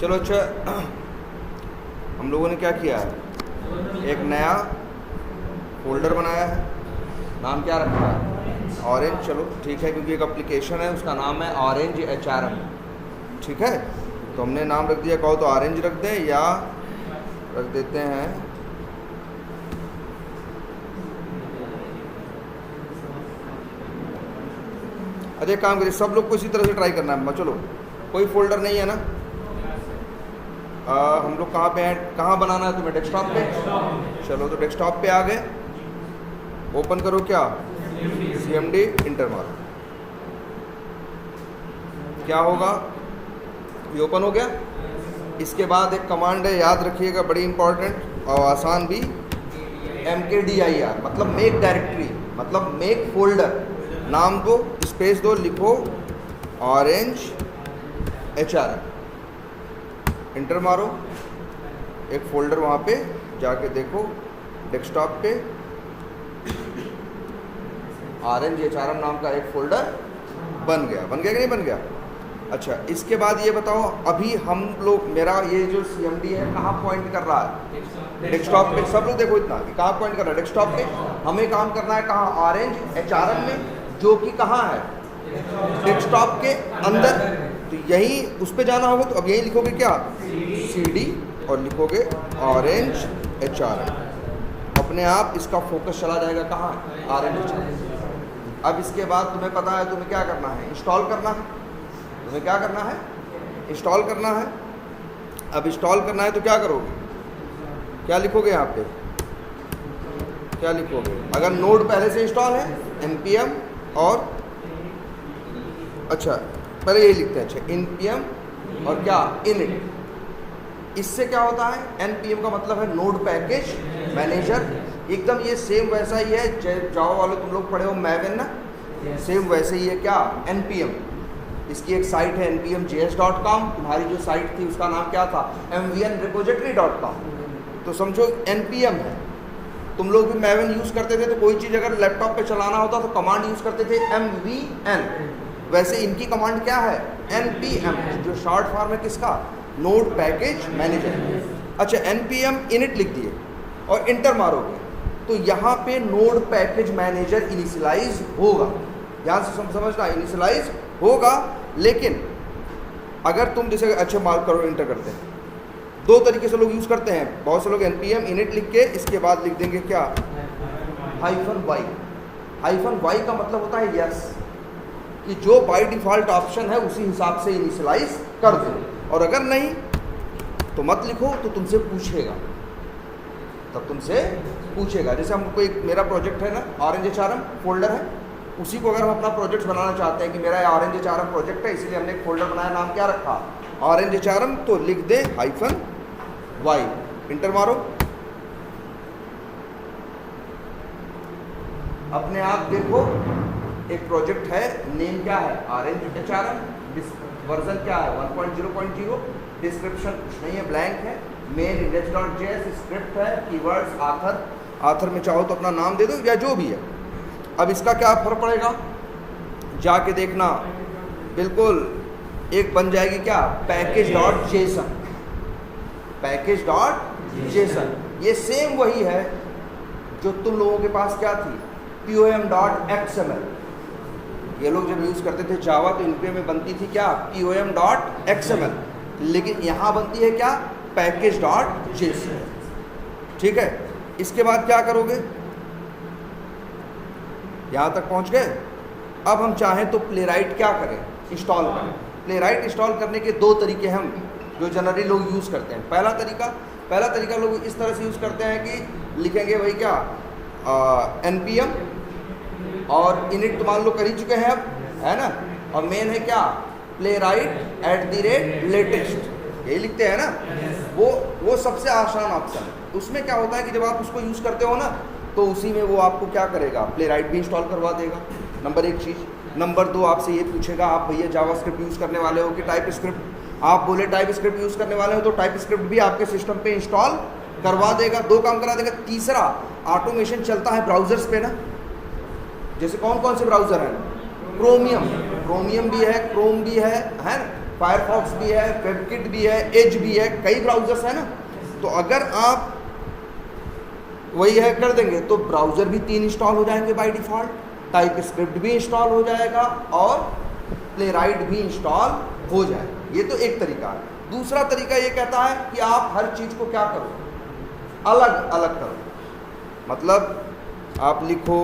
चलो अच्छा, हम लोगों ने क्या किया है, एक नया फोल्डर बनाया है, नाम क्या रखा है, ऑरेंज। चलो ठीक है, क्योंकि एक एप्लीकेशन है उसका नाम है ऑरेंज HRM। ठीक है, तो हमने नाम रख दिया, कहो तो ऑरेंज रख दें या रख देते हैं अरे एक काम करिए, सब लोग को इसी तरह से ट्राई करना है। चलो, कोई फोल्डर नहीं है ना, हम लोग कहाँ पे हैं, कहाँ बनाना है तुम्हें, डेस्कटॉप पे। चलो तो डेस्कटॉप पे आ गए, ओपन करो क्या, CMD, इंटर मारो, क्या होगा, ये ओपन हो गया। इसके बाद एक कमांड है, याद रखिएगा, बड़ी इंपॉर्टेंट और आसान भी, MKDIR, मतलब मेक डायरेक्टरी, मतलब मेक फोल्डर। नाम दो, स्पेस दो, लिखो ऑरेंज HRM, इंटर मारो, एक फोल्डर वहाँ पे जाके देखो, डेस्कटॉप पे ऑरेंज HRM नाम का एक फोल्डर बन गया कि नहीं बन गया। अच्छा, इसके बाद ये बताओ, अभी हम लोग, मेरा ये जो CMD है कहाँ पॉइंट कर रहा है, डेस्कटॉप पे। सब लोग देखो इतना कि कहाँ पॉइंट कर रहा है, डेस्कटॉप पे। हमें काम करना है कहाँ, ऑरेंज HRM में, जो कि कहाँ है, डेस्कटॉप के अंदर। तो यही उस पे जाना होगा, तो अब यही लिखोगे क्या, CD, और लिखोगे ऑरेंज HRM। अपने आप इसका फोकस चला जाएगा कहाँ, ऑरेंज HRM। अब इसके बाद तुम्हें पता है तुम्हें क्या करना है, इंस्टॉल करना है। तुम्हें क्या करना है, इंस्टॉल करना है। अब इंस्टॉल करना है तो क्या करोगे, क्या लिखोगे यहाँ पे, क्या लिखोगे, अगर नोड पहले से इंस्टॉल है npm, और अच्छा पहले यही लिखते हैं, अच्छा npm और क्या, init। इससे क्या होता है, npm का मतलब है नोड पैकेज मैनेजर। एकदम ये सेम वैसा ही है, जावा वाले तुम लोग पढ़े हो मैवन ना, सेम वैसे ही है क्या, npm। इसकी एक साइट है npmjs.com, तुम्हारी जो साइट थी उसका नाम क्या था, mvnrepository.com। तो समझो npm है। तुम लोग भी मैवन यूज़ करते थे, तो कोई चीज़ अगर लैपटॉप पे चलाना होता तो कमांड यूज़ करते थे mvn। वैसे इनकी कमांड क्या है, npm, जो शॉर्ट फॉर्म है किसका, नोड पैकेज मैनेजर। अच्छा, npm init लिख दिए और इंटर मारोगे, तो यहाँ पे नोड पैकेज मैनेजर इनिशियलाइज होगा। यहाँ से समझना, इनिशियलाइज होगा। लेकिन अगर तुम जैसे, अच्छे मार्क करो, इंटर करते हैं, दो तरीके से लोग यूज़ करते हैं। बहुत से लोग npm init लिख के इसके बाद लिख देंगे क्या, -y। -y का मतलब होता है यस, कि जो बाय डिफ़ॉल्ट ऑप्शन है उसी हिसाब से इनिशियलाइज कर दो। और अगर नहीं तो मत लिखो, तो तुमसे पूछेगा, तब तुमसे पूछेगा। जैसे हम कोई, मेरा प्रोजेक्ट है ना, ऑरेंज HRM फोल्डर है, उसी को अगर हम अपना प्रोजेक्ट बनाना चाहते हैं कि मेरा ऑरेंज HRM प्रोजेक्ट है, इसीलिए हमने एक फोल्डर बनाया, नाम क्या रखा, ऑरेंज HRM, तो लिख दे -y, इंटर मारो। अपने आप देखो एक प्रोजेक्ट है, नेम क्या है, ऑरेंज HRM, वर्जन क्या है, 1.0.0, डिस्क्रिप्शन कुछ नहीं है, ब्लैंक है, मेन index.js, स्क्रिप्ट है, कीवर्ड्स, आथर में चाहो तो अपना नाम दे दो या जो भी है। अब इसका क्या फर्क पड़ेगा, जाके देखना, बिल्कुल एक बन जाएगी क्या, package.json, package.json। ये सेम वही है जो तुम लोगों के पास क्या थी, pom.xml। ये लोग जब यूज़ करते थे जावा, तो इनके में बनती थी क्या, pom.xml, लेकिन यहाँ बनती है क्या, package.json। ठीक है, इसके बाद क्या करोगे, यहाँ तक पहुँच गए। अब हम चाहें तो प्लेराइट क्या करें, इंस्टॉल करें। प्लेराइट इंस्टॉल करने के दो तरीके हम जो जनरली लोग यूज़ करते हैं। पहला तरीका लोग इस तरह से यूज़ करते हैं कि लिखेंगे भाई क्या, npm और init तो मान लो कर ही चुके हैं अब, है ना, और मेन है क्या, playwright@latest, यही लिखते हैं ना। वो सबसे आसान ऑप्शन है। उसमें क्या होता है कि जब आप उसको यूज़ करते हो ना, तो उसी में वो आपको क्या करेगा, प्लेराइट भी इंस्टॉल करवा देगा, नंबर एक चीज़। नंबर दो, आपसे ये पूछेगा, आप भैया जावास्क्रिप्ट यूज़ करने वाले हो कि टाइप स्क्रिप्ट। आप बोले टाइप स्क्रिप्ट यूज़ करने वाले हो, तो टाइप स्क्रिप्ट भी आपके सिस्टम पे इंस्टॉल करवा देगा, दो काम करा देगा। तीसरा, ऑटोमेशन चलता है ब्राउज़र्स पे ना, जैसे कौन कौन से ब्राउज़र हैं, क्रोमियम भी है, क्रोम भी है ना, फायरफॉक्स भी है, वेबकिट भी है, एज भी है, कई ब्राउजर्स है ना। तो अगर आप वही है कर देंगे तो ब्राउज़र भी 3 इंस्टॉल हो जाएंगे बाय डिफ़ॉल्ट, टाइप स्क्रिप्ट भी इंस्टॉल हो जाएगा और प्लेराइट भी इंस्टॉल हो जाए। ये तो एक तरीका है। दूसरा तरीका ये कहता है कि आप हर चीज़ को क्या करो, अलग अलग करो। मतलब आप लिखो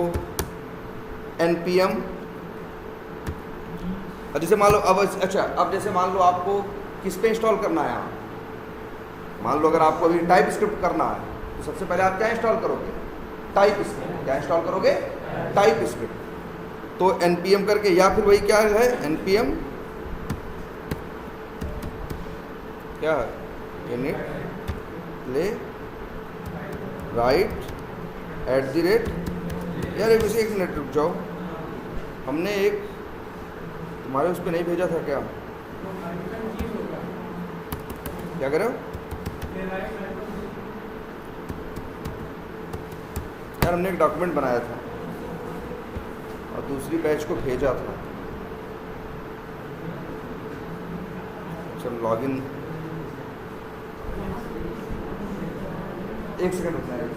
npm, जैसे मान लो अब जैसे मान लो आपको किस पे इंस्टॉल करना है, मान लो अगर आपको अभी टाइप स्क्रिप्ट करना है तो सबसे पहले आप क्या इंस्टॉल करोगे, टाइप स्क्रिप्ट। क्या इंस्टॉल करोगे, टाइप स्क्रिप्ट। तो npm करके, या फिर वही क्या है npm क्या है, init प्ले राइट @ यार एक मिनट रुक जाओ, हमने एक तुम्हारे उस पर नहीं भेजा था क्या कर रहे हो यार, हमने एक डॉक्यूमेंट बनाया था और दूसरी बैच को भेजा था। चलो लॉगिन, एक सेकंड रुकना है।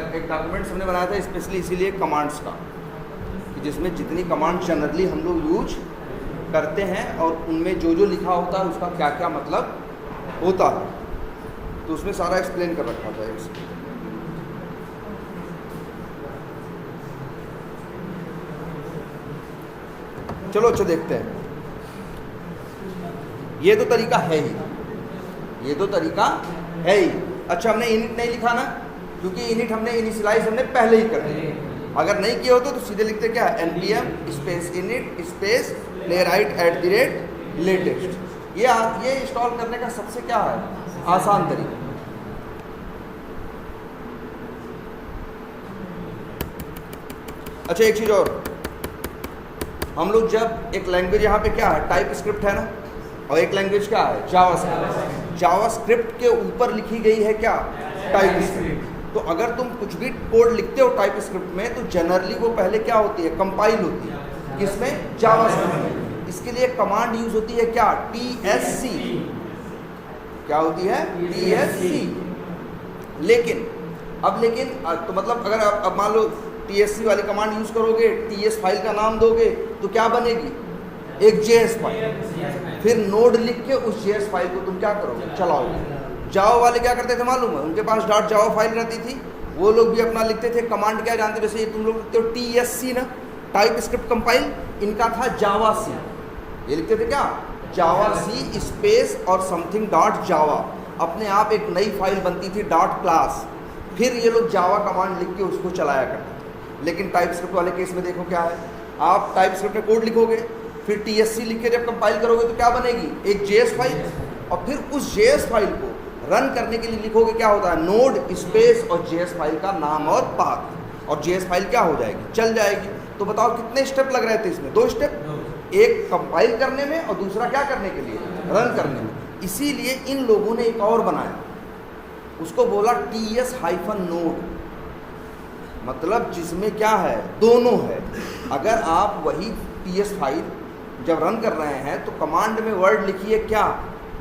एक डॉक्यूमेंट्स हमने बनाया था स्पेशली इसीलिए कमांड्स का, कि जिसमें जितनी कमांड जनरली हम लोग यूज करते हैं और उनमें जो जो लिखा होता है उसका क्या क्या मतलब होता है, तो उसमें सारा एक्सप्लेन कर रखा था। चलो अच्छा देखते हैं। ये तो तरीका है ही, ये तो तरीका है ही। अच्छा हमने इनिट नहीं लिखा ना, क्योंकि इनिट हमने इनिशियलाइज हमने पहले ही कर दिया। अगर नहीं किया होता तो सीधे लिखते क्या, npm space init space playwright @ latest। ये इंस्टॉल करने का सबसे क्या है, आसान तरीका। अच्छा एक चीज़ और, हम लोग जब एक लैंग्वेज यहाँ पे क्या है, टाइप स्क्रिप्ट है ना, और एक लैंग्वेज क्या है, जावास्क्रिप्ट। जावास्क्रिप्ट के ऊपर लिखी गई है क्या, टाइप स्क्रिप्ट। तो अगर तुम कुछ भी कोड लिखते हो टाइप स्क्रिप्ट में तो जनरली वो पहले क्या होती है, कंपाइल होती है, किसमें, जावास्क्रिप्ट में। इसके लिए कमांड यूज होती है क्या, tsc। क्या होती है, tsc। लेकिन तो मतलब अगर अब मान लो tsc वाली कमांड यूज करोगे, ts फाइल का नाम दोगे तो क्या बनेगी, एक js फाइल। फिर नोड लिख के उस js फाइल को तुम क्या करोगे, चलाओगे। जावा वाले क्या करते थे मालूम है, उनके पास .java फाइल रहती थी, वो लोग भी अपना लिखते थे। कमांड क्या जानते, जैसे तुम लोग लिखते हो tsc ना, टाइप स्क्रिप्ट कंपाइल, इनका था जावाc। ये लिखते थे क्या, जावाc स्पेस और समथिंग .java। अपने आप एक नई फाइल बनती थी .class, फिर ये लोग जावा कमांड लिख के उसको चलाया करते थे। लेकिन टाइप स्क्रिप्ट वाले केस में देखो क्या है, आप टाइप स्क्रिप्ट में कोड लिखोगे, फिर tsc लिख के जब कंपाइल करोगे तो क्या बनेगी, एक js फाइल, और फिर उस js फाइल को रन करने के लिए लिखोगे क्या होता है, नोड स्पेस और js फाइल का नाम और पाथ, और js फाइल क्या हो जाएगी, चल जाएगी। तो बताओ कितने स्टेप लग रहे थे इसमें, 2 स्टेप, एक कंपाइल करने में और दूसरा क्या करने के लिए, रन करने में। इसीलिए इन लोगों ने एक और बनाया, उसको बोला ts-node, मतलब जिसमें क्या है, दोनों है। अगर आप वही ts फाइल जब रन कर रहे हैं तो कमांड में वर्ड लिखिए क्या,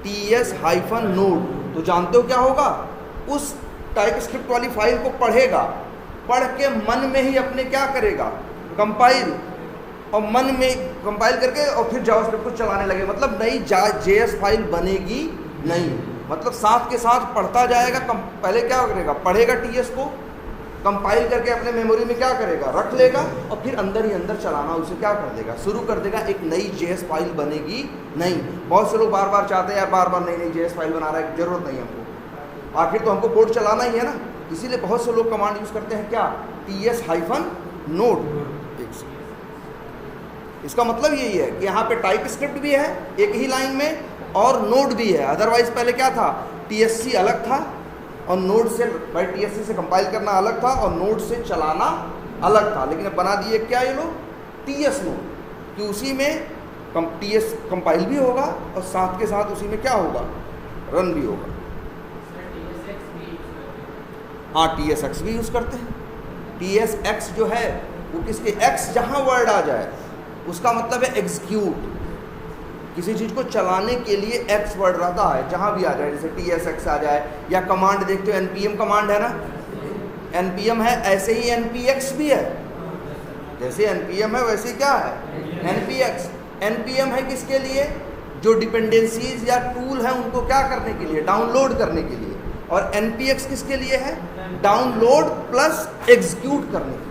ts-node, तो जानते हो क्या होगा, उस टाइप स्क्रिप्ट वाली फाइल को पढ़ेगा, पढ़ के मन में ही अपने क्या करेगा, कंपाइल, और मन में कंपाइल करके और फिर जावास्क्रिप्ट को चलाने लगे। मतलब नई जेएस फाइल बनेगी नहीं, मतलब साथ के साथ पढ़ता जाएगा। पहले क्या करेगा, पढ़ेगा टीएस को, कंपाइल करके अपने मेमोरी में क्या करेगा, रख लेगा, और फिर अंदर ही अंदर चलाना उसे क्या कर देगा, शुरू कर देगा। एक नई जेएस फाइल बनेगी नहीं। बहुत से लोग बार बार चाहते हैं यार, बार बार नई जेएस फाइल बना रहा है, जरूरत नहीं हमको, आखिर तो हमको कोड चलाना ही है ना। इसीलिए बहुत से लोग कमांड यूज़ करते हैं क्या, ts-node। इसका मतलब यही है कि यहाँ पे टाइप स्क्रिप्ट भी है एक ही लाइन में और नोड भी है। अदरवाइज पहले क्या था, TSC अलग था और नोड से भाई TSC से कंपाइल करना अलग था और नोड से चलाना अलग था। लेकिन अब बना दिए क्या ये लोग, TS नोड, कि उसी में TS कंपाइल भी होगा और साथ के साथ उसी में क्या होगा, रन भी होगा। हाँ, TSX भी यूज़ करते हैं। TSX जो है वो किसके, X जहाँ वर्ड आ जाए उसका मतलब है एग्जीक्यूट। किसी चीज़ को चलाने के लिए X वर्ड रहता है जहाँ भी आ जाए, जैसे TSX आ जाए, या कमांड देखते हो NPM कमांड है ना, NPM है, ऐसे ही NPX भी है। जैसे NPM है वैसे क्या है NPX। NPM है किसके लिए, जो डिपेंडेंसीज या टूल हैं उनको क्या करने के लिए, डाउनलोड करने के लिए। और NPX किसके लिए है, डाउनलोड प्लस एग्जीक्यूट करने के लिए।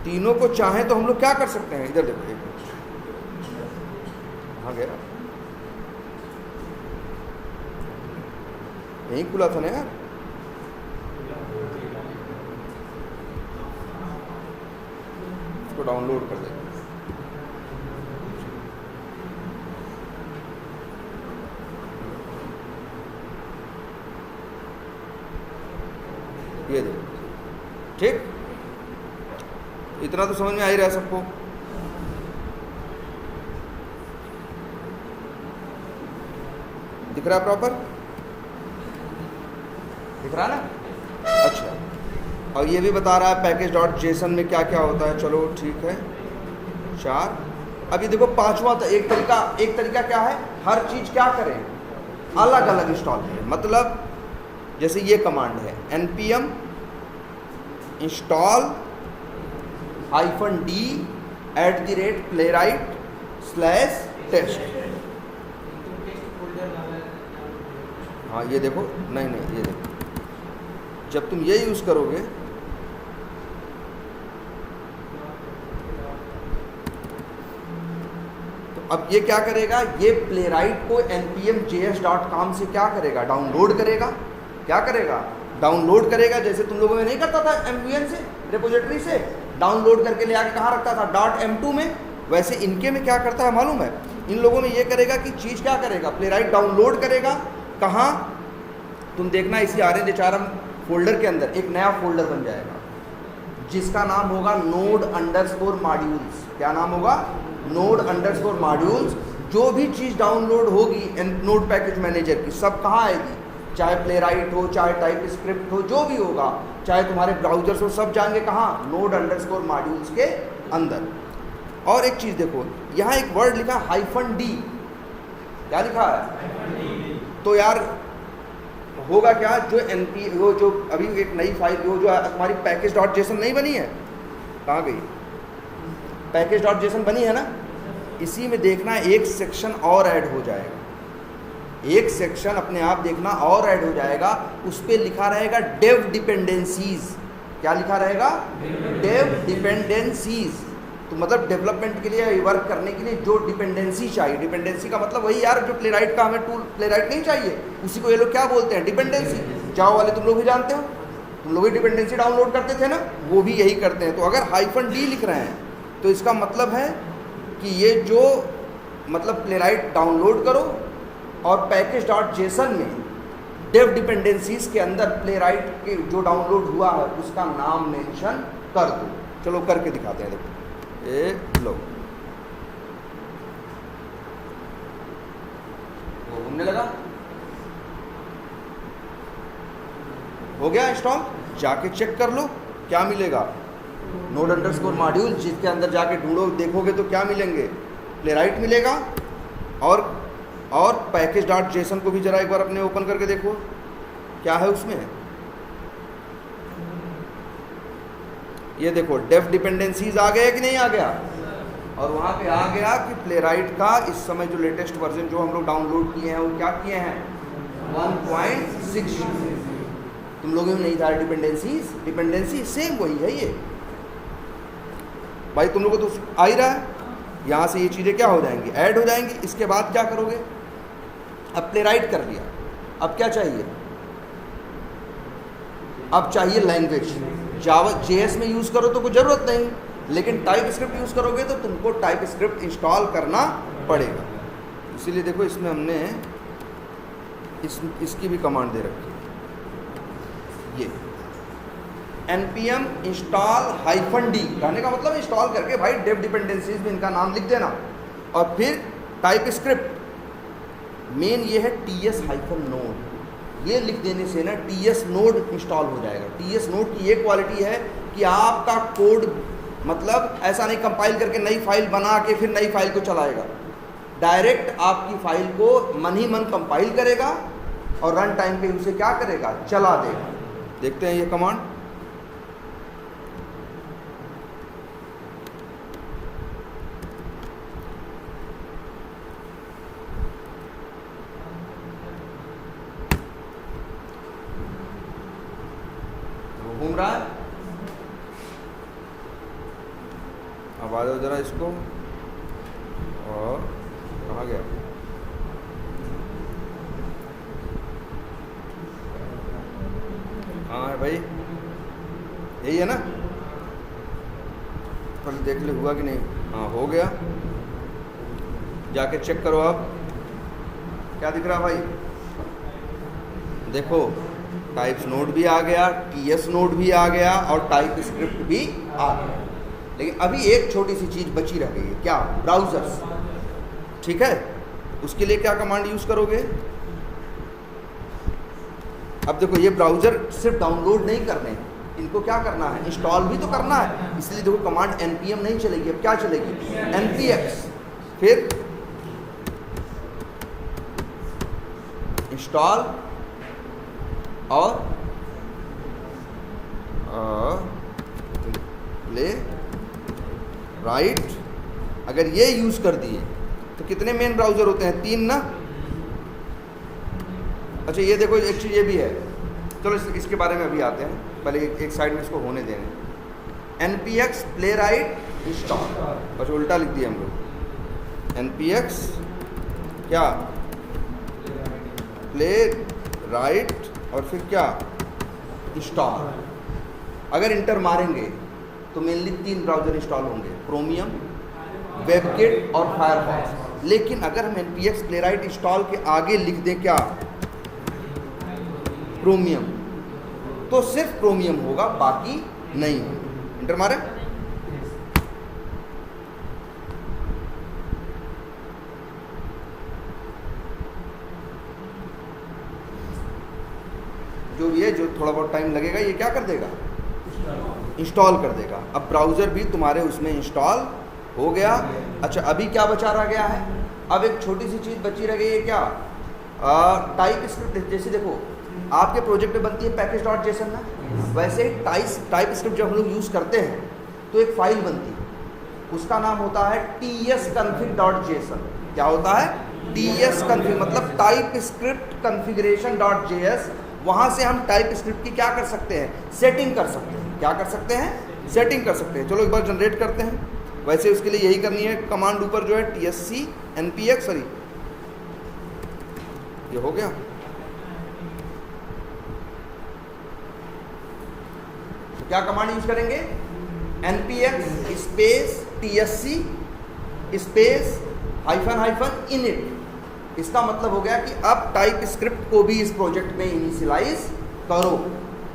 तीनों को चाहें तो हम लोग क्या कर सकते हैं, इधर देखो, कहाँ गया, यहीं खुला था ना यार, इसको डाउनलोड कर दें। ये देखो, ठीक, इतना तो समझ में आ ही रहा सबको। दिख रहा है प्रॉपर, दिख रहा है ना। अच्छा, और ये भी बता रहा है पैकेज डॉट जेसन में क्या क्या होता है। चलो ठीक है, 4। अभी देखो पांचवा, एक तरीका क्या है, हर चीज़ क्या करें, अलग अलग इंस्टॉल करें। मतलब जैसे ये कमांड है npm इंस्टॉल -d @playwright/test। हाँ ये देखो, नहीं ये देखो, जब तुम ये यूज़ करोगे तो अब ये क्या करेगा, ये प्लेराइट को npm.js.com से क्या करेगा, डाउनलोड करेगा। क्या करेगा, डाउनलोड करेगा। जैसे तुम लोगों में नहीं करता था MVN से, रेपोजिटरी से डाउनलोड करके ले आके कहाँ रखता था, .m2 में, वैसे इनके में क्या करता है मालूम है, इन लोगों में ये करेगा कि चीज़ क्या करेगा, प्लेराइट डाउनलोड करेगा। कहाँ, तुम देखना इसी RNHRM फोल्डर के अंदर एक नया फोल्डर बन जाएगा जिसका नाम होगा node_modules। क्या नाम होगा, node_modules। जो भी चीज़ डाउनलोड होगी नोड पैकेज मैनेजर की, सब कहाँ आएगी, चाहे प्लेराइट हो, चाहे टाइप स्क्रिप्ट हो, जो भी होगा, चाहे तुम्हारे ब्राउजर्स हो, सब जाएंगे कहाँ, node_modules के अंदर। और एक चीज़ देखो, यहाँ एक वर्ड लिखा -d। क्या लिखा है, तो यार होगा क्या, वो जो अभी एक नई फाइल जो तुम्हारी पैकेज.json नहीं बनी है, कहाँ गई, पैकेज.json बनी है ना, इसी में देखना एक सेक्शन और ऐड हो जाएगा, एक सेक्शन अपने आप देखना और ऐड हो जाएगा। उस पर लिखा रहेगा डेव डिपेंडेंसीज। क्या लिखा रहेगा, डेव डिपेंडेंसीज। तो मतलब डेवलपमेंट के लिए, वर्क करने के लिए जो डिपेंडेंसी चाहिए, डिपेंडेंसी का मतलब वही यार जो प्लेराइट का हमें टूल, प्लेराइट नहीं चाहिए, उसी को ये लोग क्या बोलते हैं, डिपेंडेंसी। जावा वाले तुम लोग भी जानते हो, तुम लोग भी डिपेंडेंसी डाउनलोड करते थे ना, वो भी यही करते हैं। तो अगर -d लिख रहे हैं तो इसका मतलब है कि ये जो मतलब प्लेराइट डाउनलोड करो और पैकेज.json में डेव डिपेंडेंसीज के अंदर प्लेराइट के जो डाउनलोड हुआ है उसका नाम मेंशन कर दो। चलो करके दिखाते हैं, देखो लो वो घूमने लगा, हो गया इंस्टॉल। जाके चेक कर लो क्या मिलेगा, node_module, जिसके अंदर जाके ढूंढो देखोगे तो क्या मिलेंगे, प्लेराइट मिलेगा और पैकेज.json को भी जरा एक बार अपने ओपन करके देखो क्या है उसमें। ये देखो डेव डिपेंडेंसीज आ गया कि नहीं आ गया, और वहाँ पे आ गया कि प्लेराइट का इस समय जो लेटेस्ट वर्जन जो हम लोग डाउनलोड किए हैं वो क्या किए हैं, 1.6। तुम लोगों में नहीं था डिपेंडेंसी सेम वही है ये भाई, तुम लोगों को तो आ ही रहा है। यहाँ से ये चीज़ें क्या हो जाएंगी, ऐड हो जाएंगी। इसके बाद क्या करोगे, अब प्लेराइट कर लिया, अब क्या चाहिए, अब चाहिए लैंग्वेज। जावा JS में यूज़ करो तो कोई ज़रूरत नहीं, लेकिन टाइप स्क्रिप्ट यूज़ करोगे तो तुमको टाइप स्क्रिप्ट इंस्टॉल करना पड़ेगा। इसीलिए देखो इसमें हमने इसकी भी कमांड दे रखी है, ये npm इंस्टॉल -d। कहने का मतलब इंस्टॉल करके भाई डेव डिपेंडेंसीज में इनका नाम लिख देना, और फिर टाइप स्क्रिप्ट मेन ये है ts-node। ये लिख देने से ना ts-node इंस्टॉल हो जाएगा। ts-node की ये क्वालिटी है कि आपका कोड मतलब ऐसा नहीं कंपाइल करके नई फाइल बना के फिर नई फाइल को चलाएगा, डायरेक्ट आपकी फाइल को मन ही मन कंपाइल करेगा और रन टाइम पे उसे क्या करेगा, चला देगा। देखते हैं ये कमांड, घूम रहा है। अब आ जाओ जरा इसको, और कहाँ गया, हाँ है भाई, यही है ना, पहले देख ले हुआ कि नहीं, हाँ हो गया। जाके चेक करो अब क्या दिख रहा भाई, देखो टाइप्स नोड भी आ गया, ts-node भी आ गया और टाइप स्क्रिप्ट भी आ गया। लेकिन अभी एक छोटी सी चीज़ बची रह गई है, क्या, ब्राउज़र्स। ठीक है, उसके लिए क्या कमांड यूज़ करोगे, अब देखो ये ब्राउज़र सिर्फ डाउनलोड नहीं करने, इनको क्या करना है, इंस्टॉल भी तो करना है। इसलिए देखो कमांड npm नहीं चलेगी, अब क्या चलेगी, npx, फिर इंस्टॉल और प्ले राइट। अगर ये यूज़ कर दिए तो कितने मेन ब्राउज़र होते हैं, 3 ना। अच्छा ये देखो एक चीज़ ये भी है, चलो इसके बारे में अभी आते हैं, पहले एक साइड में इसको होने देंगे। npx प्ले राइट इंस्टॉल, अच्छा उल्टा लिख दिया हम लोग, npx क्या प्ले राइट और फिर क्या इंस्टॉल। अगर इंटर मारेंगे तो मेनली 3 ब्राउज़र इंस्टॉल होंगे, क्रोमियम, वेबकिट और फायरफॉक्स। लेकिन अगर हम npx प्ले राइट इंस्टॉल के आगे लिख दें क्या, क्रोमियम, तो सिर्फ क्रोमियम होगा, बाकी नहीं होगा। इंटर मारे, जो भी है, जो थोड़ा बहुत टाइम लगेगा ये क्या कर देगा, इंस्टॉल कर देगा। अब ब्राउज़र भी तुम्हारे उसमें इंस्टॉल हो गया। अच्छा अभी क्या बचा रह गया है, अब एक छोटी सी चीज़ बची रह गई है क्या, टाइप स्क्रिप्ट। जैसे देखो आपके प्रोजेक्ट में बनती है पैकेज.json ना, वैसे ही टाइप स्क्रिप्ट जब हम लोग यूज़ करते हैं तो एक फाइल बनती है, उसका नाम होता है tsconfig.json। क्या होता है, tsconfig मतलब टाइप स्क्रिप्ट कॉन्फ़िगरेशन.js। वहाँ से हम टाइप स्क्रिप्ट की क्या कर सकते हैं, सेटिंग कर सकते हैं। क्या कर सकते हैं, सेटिंग कर सकते हैं। चलो एक बार जनरेट करते हैं। वैसे उसके लिए यही करनी है, कमांड ऊपर जो है tsc npx, सॉरी ये हो गया। क्या कमांड यूज करेंगे, npx space tsc space hyphen init। इसका मतलब हो गया कि अब टाइप स्क्रिप्ट को भी इस प्रोजेक्ट में इनिशियलाइज करो।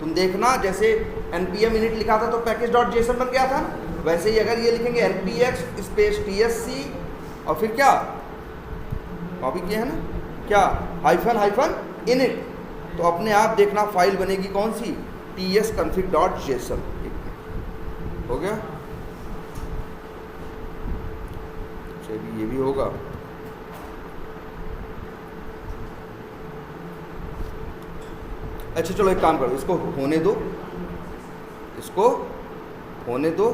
तुम देखना जैसे npm init लिखा था तो पैकेज.json बन गया था, वैसे ही अगर ये लिखेंगे npx स्पेस tsc और फिर क्या कॉपी किया है ना, क्या हाइफन init, तो अपने आप देखना फाइल बनेगी कौन सी, tsconfig.json। हो गया, चलिए ये भी होगा। अच्छा चलो एक काम करो, इसको होने दो, इसको होने दो,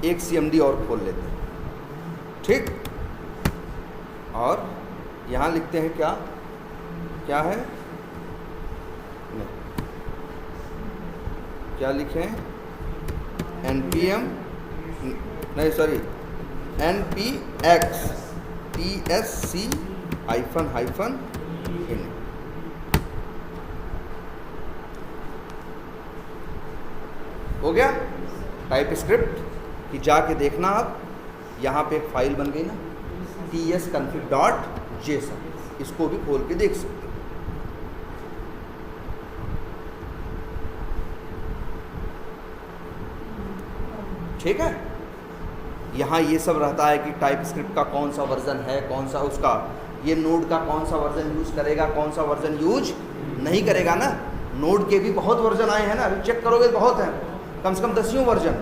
एक cmd और खोल लेते हैं, ठीक। और यहाँ लिखते हैं क्या, क्या है, नहीं क्या लिखें, npm नहीं sorry npx tsc hyphen init। हो गया टाइप स्क्रिप्ट कि जाके देखना, आप यहाँ पे एक फाइल बन गई ना tsconfig.json, इसको भी खोल के देख सकते हो। ठीक है, यहाँ ये सब रहता है कि टाइप स्क्रिप्ट का कौन सा वर्जन है, कौन सा उसका, ये नोड का कौन सा वर्जन यूज करेगा, कौन सा वर्जन यूज नहीं करेगा ना। नोड के भी बहुत वर्जन आए हैं ना, अभी चेक करोगे बहुत हैं, कम से कम 10 वर्जन।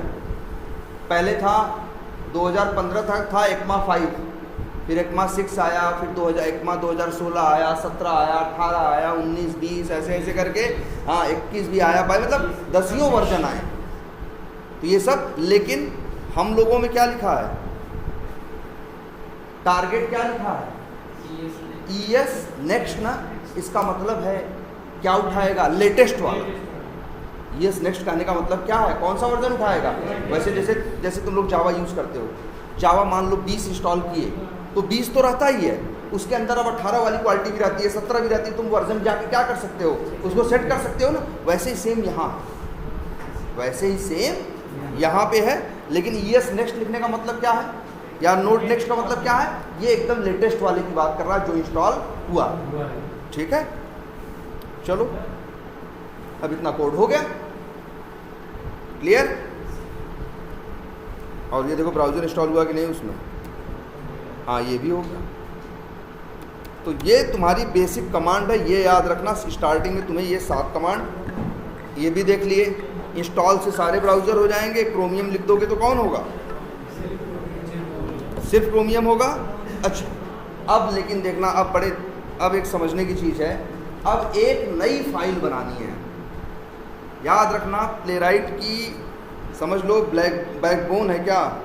पहले था 2015 था ECMA 5, फिर ECMA 6 आया, फिर ECMA 2016 आया, 17 आया, 18 आया, 19, 20 ऐसे ऐसे करके, हाँ 21 भी आया भाई, मतलब 10 वर्जन आए। तो ये सब, लेकिन हम लोगों में क्या लिखा है, टारगेट क्या लिखा है, ES नेक्स्ट ना। इसका मतलब है क्या उठाएगा, लेटेस्ट वाला। ES नेक्स्ट कहने का मतलब क्या है, कौन सा वर्जन उठाएगा। वैसे जैसे तुम लोग जावा यूज़ करते हो, जावा मान लो 20 इंस्टॉल किए तो 20 तो रहता ही है, उसके अंदर अब 18 वाली क्वालिटी भी रहती है, 17 भी रहती है। तुम वर्जन जाके क्या कर सकते हो, उसको सेट कर सकते हो ना। वैसे ही सेम यहाँ, वैसे ही सेम यहाँ पे है। लेकिन ES नेक्स्ट लिखने का मतलब क्या है, या नोड नेक्स्ट का मतलब क्या है, ये एकदम लेटेस्ट वाले की बात कर रहा है जो इंस्टॉल हुआ। ठीक है, चलो अब इतना कोड हो गया, क्लियर। और ये देखो ब्राउज़र इंस्टॉल हुआ कि नहीं उसमें, हाँ ये भी हो गया। तो ये तुम्हारी बेसिक कमांड है, ये याद रखना। स्टार्टिंग में तुम्हें ये 7 कमांड ये भी देख लिए। इंस्टॉल से सारे ब्राउज़र हो जाएंगे। क्रोमियम लिख दोगे तो कौन होगा? सिर्फ क्रोमियम होगा। अच्छा, अब लेकिन देखना, अब एक समझने की चीज़ है। अब एक नई फाइल बनानी है। याद रखना, प्लेराइट की समझ लो बैकबोन है क्या,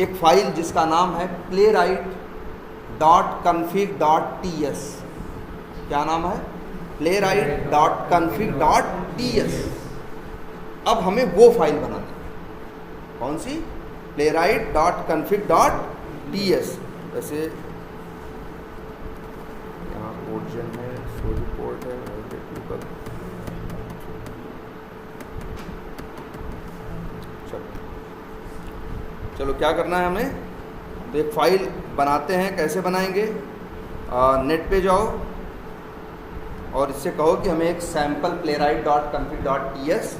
एक फाइल जिसका नाम है playwright.config.ts। क्या नाम है? playwright.config.ts। अब हमें वो फाइल बनानी है। कौन सी? playwright.config.ts। वैसे यहाँ कोड जन है, स्टोरी पोर्ट है, चलो क्या करना है हमें, तो एक फ़ाइल बनाते हैं। कैसे बनाएंगे? नेट पे जाओ और इससे कहो कि हमें एक सैम्पल playwright.config.ts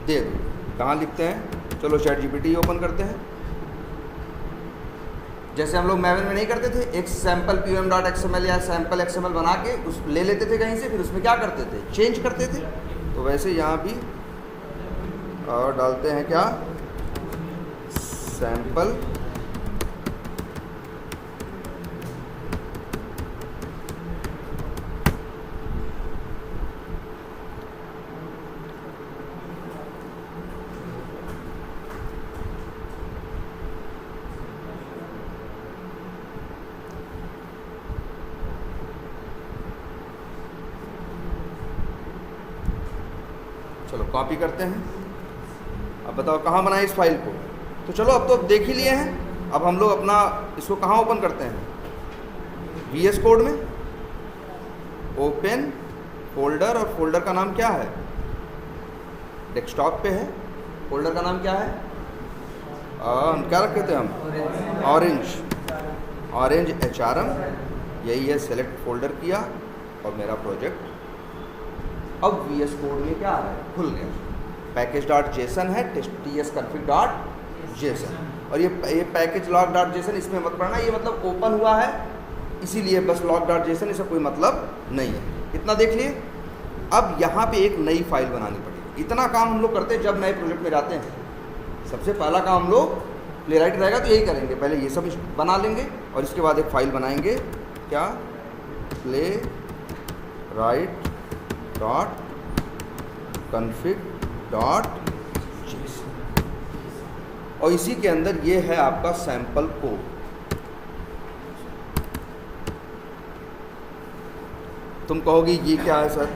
दे दो। कहाँ लिखते हैं? चलो ChatGPT ओपन करते हैं। जैसे हम लोग मैवन में नहीं करते थे, एक सैम्पल pum.xml या सैम्पल XML बना के उस ले लेते थे कहीं से, फिर उसमें क्या करते थे? चेंज करते थे। तो वैसे यहाँ भी डालते हैं क्या? सैम्पल चलो कॉपी करते हैं। अब बताओ कहाँ बनाए इस फाइल को? तो चलो अब तो देख ही लिए हैं। अब हम लोग अपना इसको कहाँ ओपन करते हैं? VS कोड में ओपन फोल्डर, और फोल्डर का नाम क्या है? डेस्कटॉप पे है। फोल्डर का नाम क्या है? क्या रखे थे हम? ऑरेंज HRM, यही है। सेलेक्ट फोल्डर किया और मेरा प्रोजेक्ट अब VS कोड में क्या है? खुल गया। package.json है, tsconfig.json। और ये package log.json इसमें मत पढ़ना, ये मतलब ओपन हुआ है इसीलिए बस log.json, इसका कोई मतलब नहीं है। इतना देख लिए। अब यहाँ पे एक नई फाइल बनानी पड़ेगी। इतना काम हम लोग करते हैं जब नए प्रोजेक्ट में जाते हैं। सबसे पहला काम हम लोग प्लेराइट रहेगा तो यही करेंगे, पहले ये सब बना लेंगे और इसके बाद एक फ़ाइल बनाएंगे। क्या? playwright.config.json। और इसी के अंदर ये है आपका सैंपल कोड। तुम कहोगे ये क्या है सर?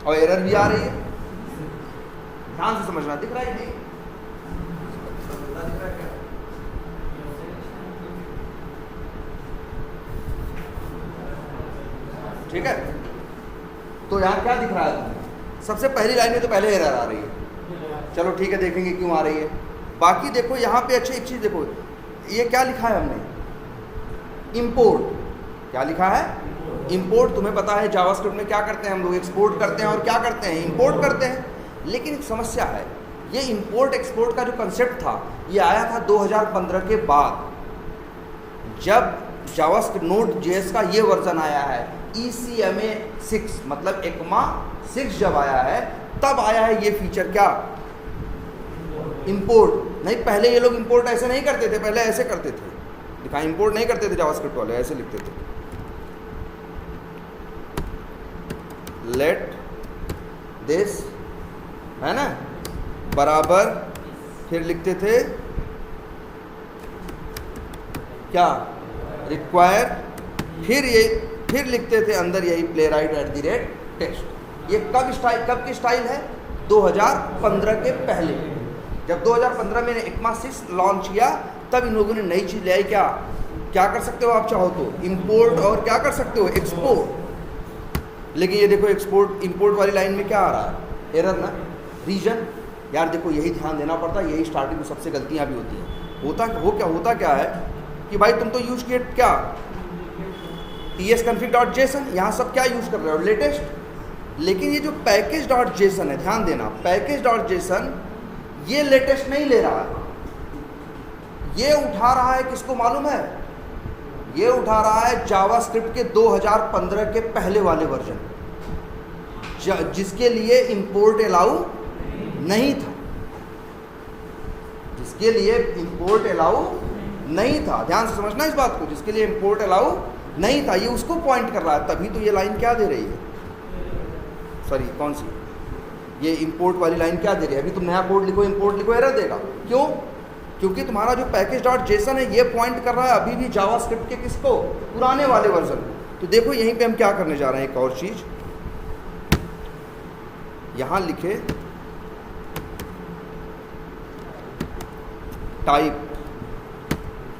और एरर भी आ रही है। ध्यान से समझना। दिख रहा है नहीं? ठीक है, तो यहाँ क्या दिख रहा है तुम्हें? सबसे पहली लाइन में तो पहले एरर आ रही है। चलो ठीक है, देखेंगे क्यों आ रही है। बाकी देखो यहाँ पे अच्छी एक चीज़ देखो, ये क्या लिखा है हमने? इंपोर्ट। क्या लिखा है? इंपोर्ट। तुम्हें पता है जावास्क्रिप्ट में क्या करते हैं हम लोग? एक्सपोर्ट करते हैं और क्या करते हैं? इंपोर्ट करते हैं। लेकिन एक समस्या है, ये इंपोर्ट एक्सपोर्ट का जो कंसेप्ट था ये आया था 2015 के बाद, जब जावास्क्रिप्ट Node.js का ये वर्जन आया है ECMA 6, मतलब ECMA 6 जब आया है तब आया है ये फीचर। क्या? इंपोर्ट। नहीं, पहले ये लोग इंपोर्ट ऐसे नहीं करते थे, पहले ऐसे करते थे। दिखा, इंपोर्ट नहीं करते थे जावास्क्रिप्ट वाले, ऐसे लिखते थे लेट दिस, है ना, बराबर, फिर लिखते थे क्या? रिक्वायर, फिर लिखते थे अंदर यही playwright@text। ये कब की स्टाइल है? 2015 के पहले। जब 2015 में ECMA 6 लॉन्च किया तब इन लोगों ने नई चीज़ ले आई। क्या कर सकते हो आप चाहो तो? इंपोर्ट, और क्या कर सकते हो? एक्सपोर्ट। लेकिन ये देखो एक्सपोर्ट इंपोर्ट वाली लाइन में क्या आ रहा है? एरर ना, रीजन। यार देखो, यही ध्यान देना पड़ता है, यही स्टार्टिंग में सबसे गलतियाँ भी होती हैं। होता क्या है कि भाई तुम तो यूज किए क्या? tsconfig.json, यहाँ सब क्या यूज़ कर रहे हो? लेटेस्ट। लेकिन ये जो package.json है, ध्यान देना, package.json ये लेटेस्ट नहीं ले रहा है, ये उठा रहा है किसको मालूम है? ये उठा रहा है जावास्क्रिप्ट के 2015 के पहले वाले वर्जन, जिसके लिए इंपोर्ट अलाउ नहीं था, जिसके लिए इंपोर्ट अलाउ नहीं था। ध्यान से समझना इस बात को, जिसके लिए इंपोर्ट अलाउ नहीं था, ये उसको पॉइंट कर रहा है। तभी तो ये लाइन क्या दे रही है, सॉरी कौन सी, ये इंपोर्ट वाली लाइन क्या दे रही है? अभी तुम नया कोड लिखो, इंपोर्ट लिखो, एरर देगा। क्यों? क्योंकि तुम्हारा जो पैकेज डॉट जेसन है ये पॉइंट कर रहा है अभी भी जावास्क्रिप्ट के किसको, पुराने वाले वर्जन। तो देखो यहीं पे हम क्या करने जा रहे हैं, एक और चीज यहां लिखे टाइप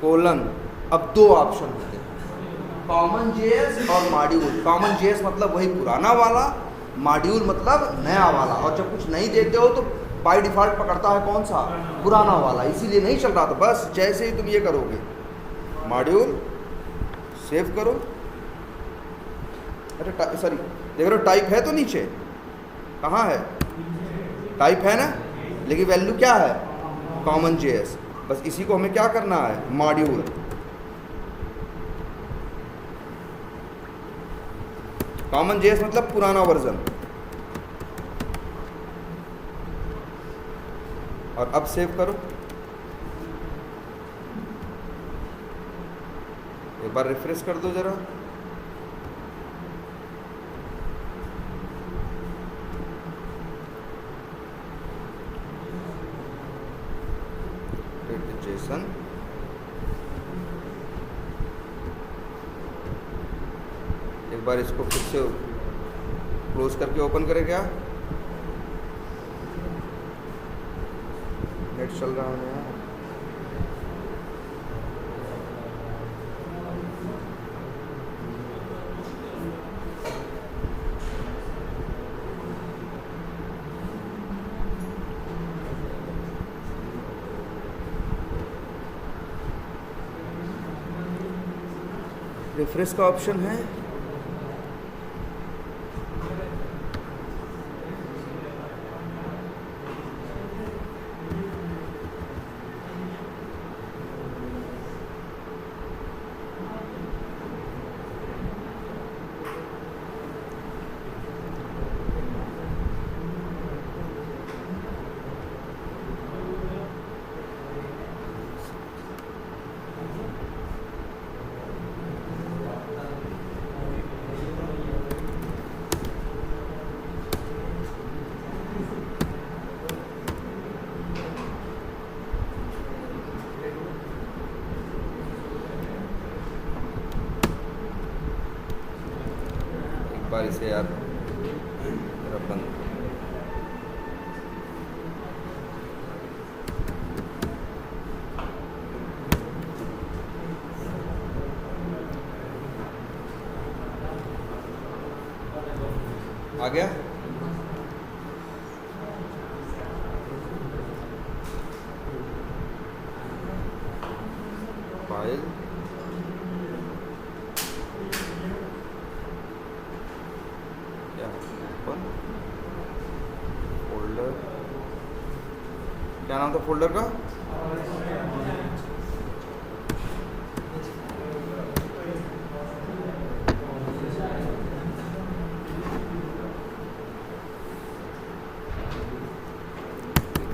कोलन, अब दो ऑप्शन होते हैं, कॉमन जेएस और मॉड्यूल। कॉमन जेएस मतलब वही पुराना वाला, मॉड्यूल मतलब नया वाला। और जब कुछ नहीं देते हो तो बाय डिफॉल्ट पकड़ता है कौन सा, पुराना वाला, इसीलिए नहीं चल रहा था। बस जैसे ही तुम ये करोगे, मॉड्यूल सेव करो, अरे सॉरी देख रहे हो टाइप है तो नीचे, कहाँ है टाइप है ना, लेकिन वैल्यू क्या है, कॉमन जेएस। बस इसी को हमें क्या करना है, मॉड्यूल। कॉमन जेएस मतलब पुराना वर्जन। और अब सेव करो, एक बार रिफ्रेश कर दो जरा, जेसन। एक बार इसको फिर से क्लोज करके ओपन करें, क्या नेट चल रहा है? रिफ्रेश का ऑप्शन है, बार इसे यार मेरा बंद। आ गया? फाइल फोल्डर, क्या नाम था फोल्डर का?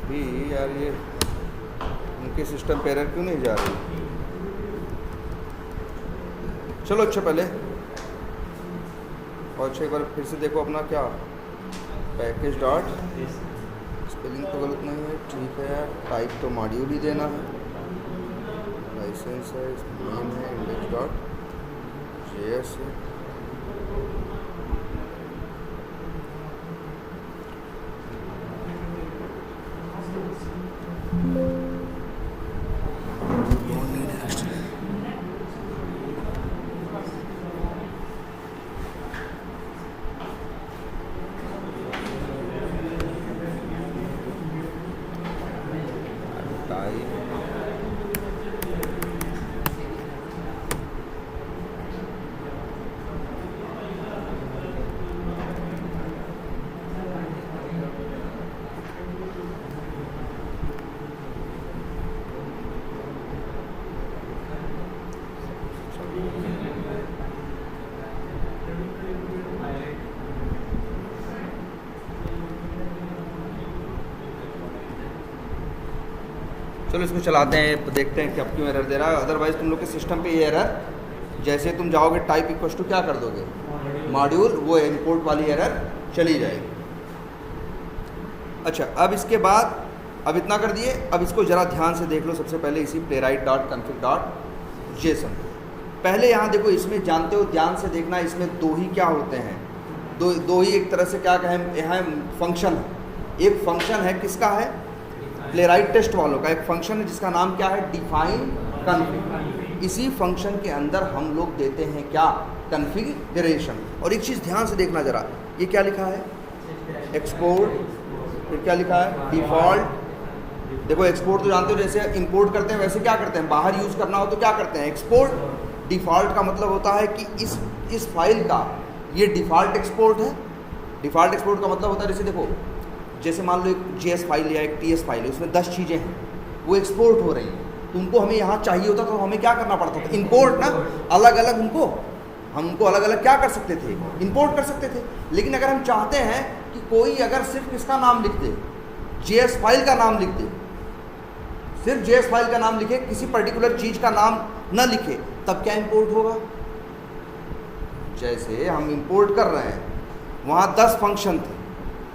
भी यार ये उनके सिस्टम पे एरर क्यों नहीं जा रही? चलो अच्छा पहले और अच्छा एक बार फिर से देखो अपना क्या पैकेज डॉट, स्पेलिंग तो गलत नहीं है, ठीक है यार। टाइप तो मॉड्यूल ही देना है, लाइसेंस है, नेम है, इंडेक्स डॉट जेएस है। चलो इसको चलाते हैं, देखते हैं कि अब क्यों एरर दे रहा है। अदरवाइज़ तुम लोग के सिस्टम पे ये एरर, जैसे तुम जाओगे टाइप इक्वल टू क्या कर दोगे मॉड्यूल, वो इंपोर्ट वाली एरर चली जाएगी। अच्छा, अब इसके बाद अब इतना कर दिए, अब इसको ज़रा ध्यान से देख लो। सबसे पहले इसी playwright.config.json, पहले यहाँ देखो, इसमें जानते हो, ध्यान से देखना, इसमें दो ही क्या होते हैं, दो ही एक तरह से क्या कहें, यहाँ फंक्शन है। एक फंक्शन है, किसका है, प्लेराइट टेस्ट वालों का एक फंक्शन है जिसका नाम क्या है, डिफाइन कन्फिग। इसी फंक्शन के अंदर हम लोग देते हैं क्या, कन्फिगरेशन। और एक चीज़ ध्यान से देखना ज़रा, ये क्या लिखा है, एक्सपोर्ट, फिर क्या लिखा है, डिफ़ॉल्ट। देखो एक्सपोर्ट तो जानते हो, जैसे इंपोर्ट करते हैं वैसे क्या करते हैं, बाहर यूज़ करना हो तो क्या करते हैं, एक्सपोर्ट। डिफ़ॉल्ट का मतलब होता है कि इस फाइल का ये डिफ़ॉल्ट एक्सपोर्ट है। डिफ़ॉल्ट एक्सपोर्ट का मतलब होता है, जैसे देखो, जैसे मान लो एक JS फाइल या एक TS फाइल है, उसमें 10 चीज़ें हैं, वो एक्सपोर्ट हो रही हैं, तो उनको हमें यहाँ चाहिए होता तो हमें क्या करना पड़ता था, इंपोर्ट ना, अलग अलग हम उनको अलग अलग क्या कर सकते थे, इंपोर्ट कर सकते थे। लेकिन अगर हम चाहते हैं कि कोई अगर सिर्फ इसका नाम लिख दे, JS फाइल का नाम लिख दे, सिर्फ JS फाइल का नाम लिखे, किसी पर्टिकुलर चीज़ का नाम न लिखे, तब क्या इंपोर्ट होगा। जैसे हम इंपोर्ट कर रहे हैं, वहाँ 10 फंक्शन थे,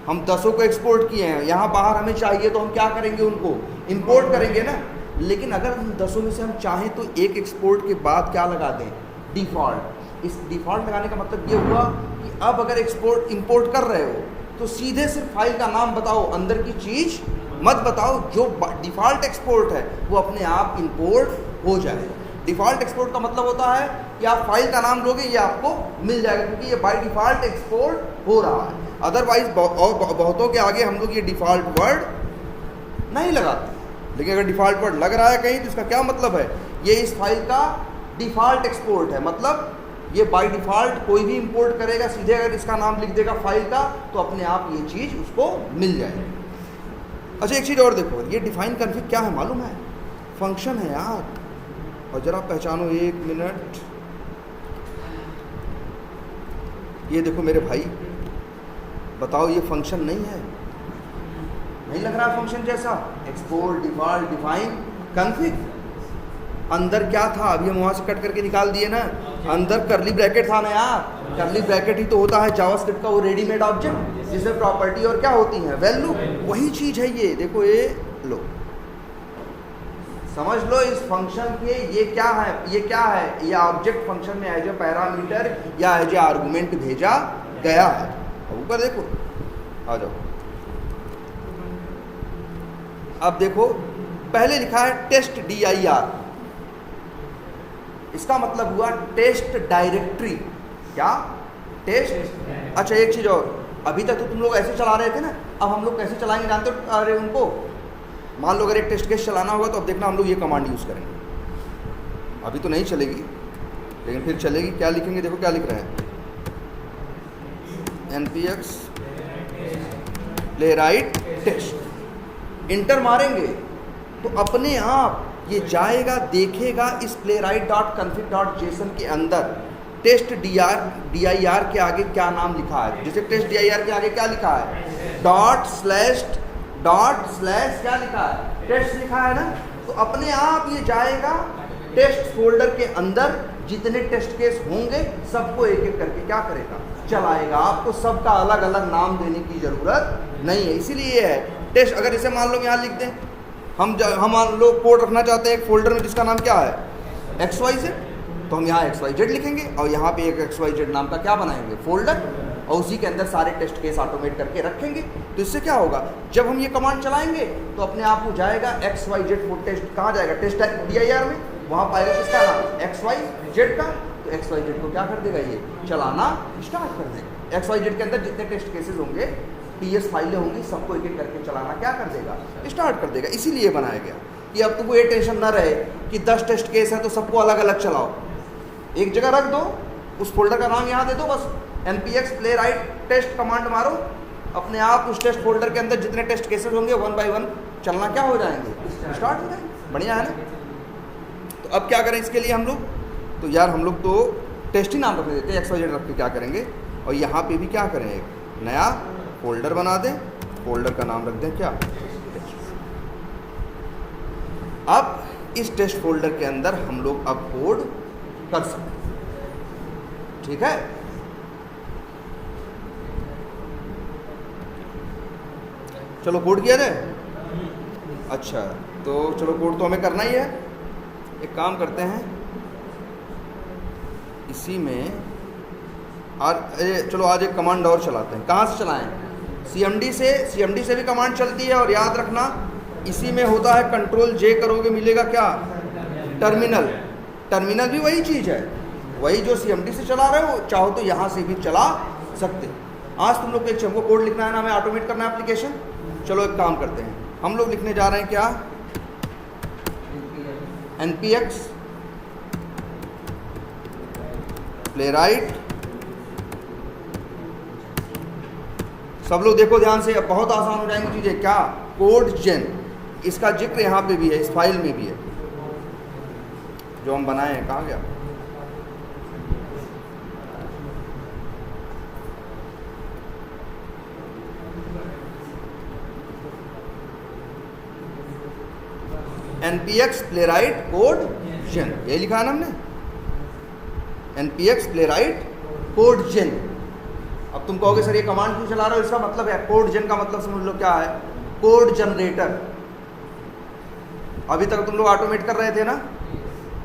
हम 10 को एक्सपोर्ट किए हैं, यहाँ बाहर हमें चाहिए तो हम क्या करेंगे, उनको इंपोर्ट करेंगे ना। लेकिन अगर हम 10 में से हम चाहें तो एक एक्सपोर्ट के बाद क्या लगा दें, डिफ़ॉल्ट। इस डिफ़ॉल्ट लगाने का मतलब ये हुआ कि अब अगर एक्सपोर्ट इंपोर्ट कर रहे हो तो सीधे सिर्फ फाइल का नाम बताओ, अंदर की चीज़ मत बताओ। जो डिफ़ॉल्ट एक्सपोर्ट है वो अपने आप इंपोर्ट हो जाए। डिफ़ॉल्ट एक्सपोर्ट का मतलब होता है कि आप फाइल का नाम लोगे, ये आपको मिल जाएगा, क्योंकि ये बाय डिफ़ॉल्ट एक्सपोर्ट हो रहा है। अदरवाइज बहुतों के आगे हम लोग ये डिफ़ॉल्ट वर्ड नहीं लगाते, लेकिन अगर डिफ़ॉल्ट वर्ड लग रहा है कहीं तो इसका क्या मतलब है, ये इस फाइल का डिफ़ॉल्ट एक्सपोर्ट है। मतलब ये बाय डिफ़ॉल्ट कोई भी इंपोर्ट करेगा, सीधे अगर इसका नाम लिख देगा फाइल का, तो अपने आप ये चीज़ उसको मिल जाएगी। अच्छा, एक चीज़ और देखो, ये डिफाइन कन्फिग क्या है मालूम है, फंक्शन है यार। और ज़रा पहचानो, 1 मिनट, ये देखो मेरे भाई, बताओ ये फंक्शन नहीं है, नहीं लग रहा फंक्शन जैसा, एक्सपोर्ट, डिफ़ॉल्ट, डिफाइन कन्फिग। अंदर क्या था, अभी हम वहाँ से कट करके निकाल दिए ना, अंदर करली ब्रैकेट था ना यार। करली ब्रैकेट ही तो होता है जावास्क्रिप्ट का वो रेडीमेड ऑब्जेक्ट, जिसमें प्रॉपर्टी और क्या होती है, वैल्यू। वही चीज़ है ये, देखो ये लो, समझ लो इस फंक्शन के ये क्या है, ये क्या है, ये ऑब्जेक्ट फंक्शन में एज ए पैरामीटर या एज ए आर्गूमेंट भेजा गया है। ऊपर देखो, आ जाओ, अब देखो पहले लिखा है टेस्ट dir, इसका मतलब हुआ टेस्ट डायरेक्टरी। क्या, टेस्ट। अच्छा, एक चीज़ और, अभी तक तो तुम लोग ऐसे चला रहे थे ना, अब हम लोग कैसे चलाएंगे जानते हो, अरे उनको मान लो अगर एक टेस्ट केस चलाना होगा तो अब देखना हम लोग ये कमांड यूज़ करेंगे। अभी तो नहीं चलेगी लेकिन फिर चलेगी। क्या लिखेंगे, देखो क्या लिख रहे हैं, npx playwright टेस्ट। इंटर मारेंगे तो अपने आप ये जाएगा, देखेगा इस playwright.config.json के अंदर टेस्ट dir के आगे क्या नाम लिखा है। जैसे टेस्ट dir के आगे क्या लिखा है, डॉट स्लैश क्या लिखा है, टेस्ट लिखा है ना। तो अपने आप ये जाएगा टेस्ट फोल्डर के अंदर, जितने टेस्ट केस होंगे सबको एक एक करके क्या करेगा, चलाएगा। आपको सबका अलग अलग नाम देने की ज़रूरत नहीं है, इसीलिए ये है टेस्ट। अगर इसे मान लो यहाँ लिख दें, हम मान लो कोड रखना चाहते हैं एक फोल्डर में जिसका नाम क्या है, XYZ, तो हम यहाँ XYZ लिखेंगे और यहाँ पे एक XYZ नाम का क्या बनाएंगे, फोल्डर, और उसी के अंदर सारे टेस्ट केस ऑटोमेट करके रखेंगे। तो इससे क्या होगा, जब हम ये कमांड चलाएंगे तो अपने आप को जाएगा XYZ टेस्ट, कहाँ जाएगा, टेस्ट dir में, वहाँ पाएगा किसका नाम, XYZ का। तो XYZ को क्या कर देगा, ये चलाना स्टार्ट कर देगा। XYZ के अंदर जितने टेस्ट केसेस होंगे, TS फाइलें होंगी, सबको एक एक करके चलाना क्या कर देगा, स्टार्ट कर देगा। इसीलिए बनाया गया कि अब तुमको ये टेंशन ना रहे कि 10 टेस्ट केस है तो सबको अलग अलग चलाओ, एक जगह रख दो, उस फोल्डर का नाम यहाँ दे दो, बस npx playwright टेस्ट कमांड मारो, अपने आप उस टेस्ट फोल्डर के अंदर जितने टेस्ट केसेस होंगे 1 by 1 चलना क्या हो जाएंगे, स्टार्ट हो जाएंगे। बढ़िया है ना। तो अब क्या करें इसके लिए हम लोग, तो यार हम लोग तो टेस्ट ही नाम रख देते हैं, XYZ रख के क्या करेंगे, और यहाँ पे भी क्या करें, एक नया फोल्डर बना दें, फोल्डर का नाम रख दें क्या, इस टेस्ट फोल्डर के अंदर हम लोग अब कोड कर सकते हैं। ठीक है, चलो कोड किया जाए। अच्छा, तो चलो कोड तो हमें करना ही है। एक काम करते हैं, इसी में चलो आज एक कमांड और चलाते हैं। कहाँ से चलाएं? CMD से। CMD से भी कमांड चलती है, और याद रखना इसी में होता है कंट्रोल J करोगे मिलेगा क्या? टर्मिनल। टर्मिनल भी वही चीज़ है, वही जो CMD से चला रहे हो, चाहो तो यहाँ से भी चला सकते। आज तुम लोग को कोड लिखना है ना, हमें ऑटोमेट करना है एप्लीकेशन। चलो एक काम करते हैं, हम लोग लिखने जा रहे हैं क्या? npx playwright. सब लोग देखो ध्यान से, अब बहुत आसान हो जाएंगी चीजें। क्या? कोड जेन। इसका जिक्र यहाँ पे भी है, इस फाइल में भी है जो हम बनाए हैं। कहाँ गया? npx प्लेराइट कोड जेन, ये लिखा है ना हमने, npx प्लेराइट कोड जेन। अब तुम कहोगे सर ये कमांड क्यों चला रहे हो? इसका मतलब है, कोड जेन का मतलब समझ लो क्या है? Code generator. अभी तक तुम लोग ऑटोमेट कर रहे थे ना,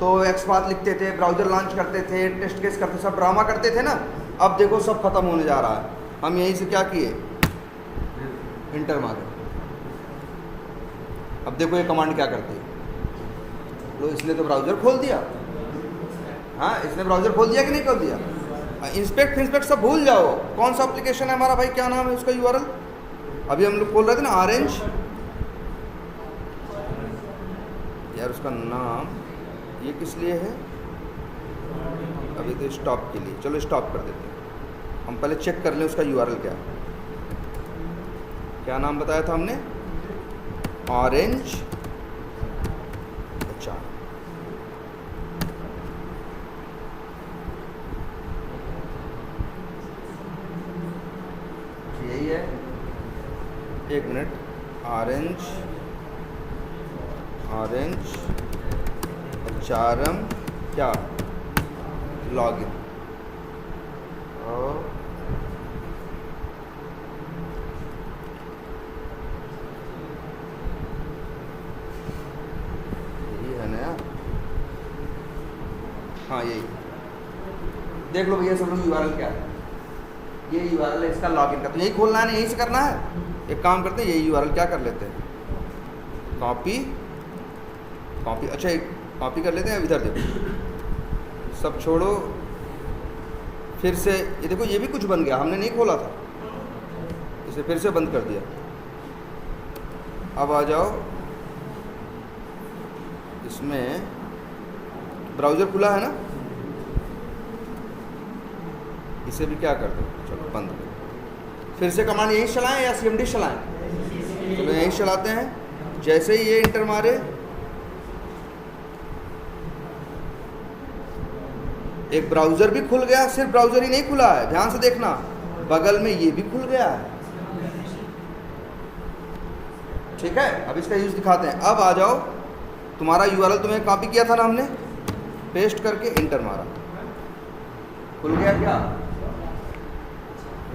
तो एक्सपाथ लिखते थे, ब्राउजर लॉन्च करते थे, टेस्ट केस करते, सब ड्रामा करते थे ना। अब देखो सब खत्म होने जा रहा है। हम यहीं से क्या किए? इंटर मारे। अब देखो ये कमांड क्या करती है। लो, इसने तो ब्राउजर खोल दिया। हाँ, इसने ब्राउजर खोल दिया कि नहीं खोल दिया? इंस्पेक्ट सब भूल जाओ। कौन सा एप्लीकेशन है हमारा भाई? क्या नाम है उसका? URL अभी हम लोग खोल रहे थे ना, ऑरेंज। यार उसका नाम ये किस लिए है? अभी तो स्टॉप के लिए। चलो स्टॉप कर देते हैं। हम पहले चेक कर लें उसका URL क्या है। क्या नाम बताया था हमने? ऑरेंज। अच्छा, यही है। एक मिनट, ऑरेंज HRM क्या? लॉगिन। और यही है नया। हाँ यही, देख लो भैया सब लोग URL क्या है। ये URL है इसका लॉगिन का, तो यही खोलना है ना, यहीं से करना है। एक काम करते हैं, यही URL क्या कर लेते हैं, कॉपी। अच्छा एक कॉपी कर लेते हैं। इधर देखो, सब छोड़ो, फिर से ये देखो, ये भी कुछ बन गया, हमने नहीं खोला था, इसे फिर से बंद कर दिया। अब आ जाओ, इसमें ब्राउज़र खुला है ना, इसे भी क्या कर दो, चलो बंद कर। फिर से कमांड यहीं चलाएं या CMD चलाएं? चलो यहीं चलाते हैं। जैसे ही ये इंटर मारे, एक ब्राउज़र भी खुल गया। सिर्फ ब्राउज़र ही नहीं खुला है, ध्यान से देखना, बगल में ये भी खुल गया है। ठीक है, अब इसका यूज़ दिखाते हैं। अब आ जाओ, तुम्हारा URL तुम्हें कॉपी किया था ना हमने, पेस्ट करके इंटर मारा, खुल गया क्या?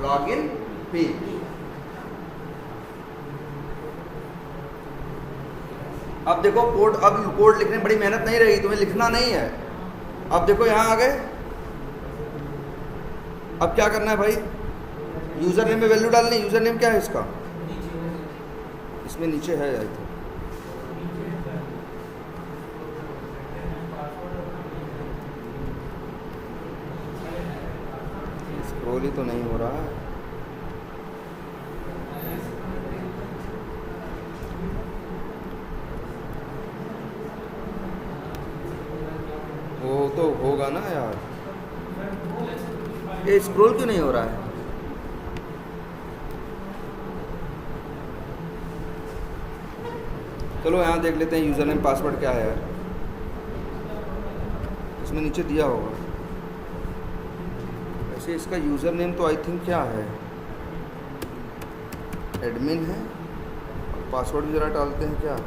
Login page. अब देखो कोड, अब कोड लिखने में बड़ी मेहनत नहीं रही, तुम्हें लिखना नहीं है। अब देखो यहाँ आ गए। अब क्या करना है भाई? यूज़र नेम में वैल्यू डालनी। यूज़र नेम क्या है इसका? इसमें नीचे है आई थिंक। स्क्रॉल ही तो नहीं हो रहा है। वो तो होगा ना यार, ये स्क्रॉल क्यों नहीं हो रहा है? चलो यहाँ देख लेते हैं यूज़र नेम पासवर्ड क्या है यार, इसमें नीचे दिया होगा। वैसे इसका यूज़र नेम तो आई थिंक क्या है, एडमिन है। पासवर्ड भी ज़रा डालते हैं क्या?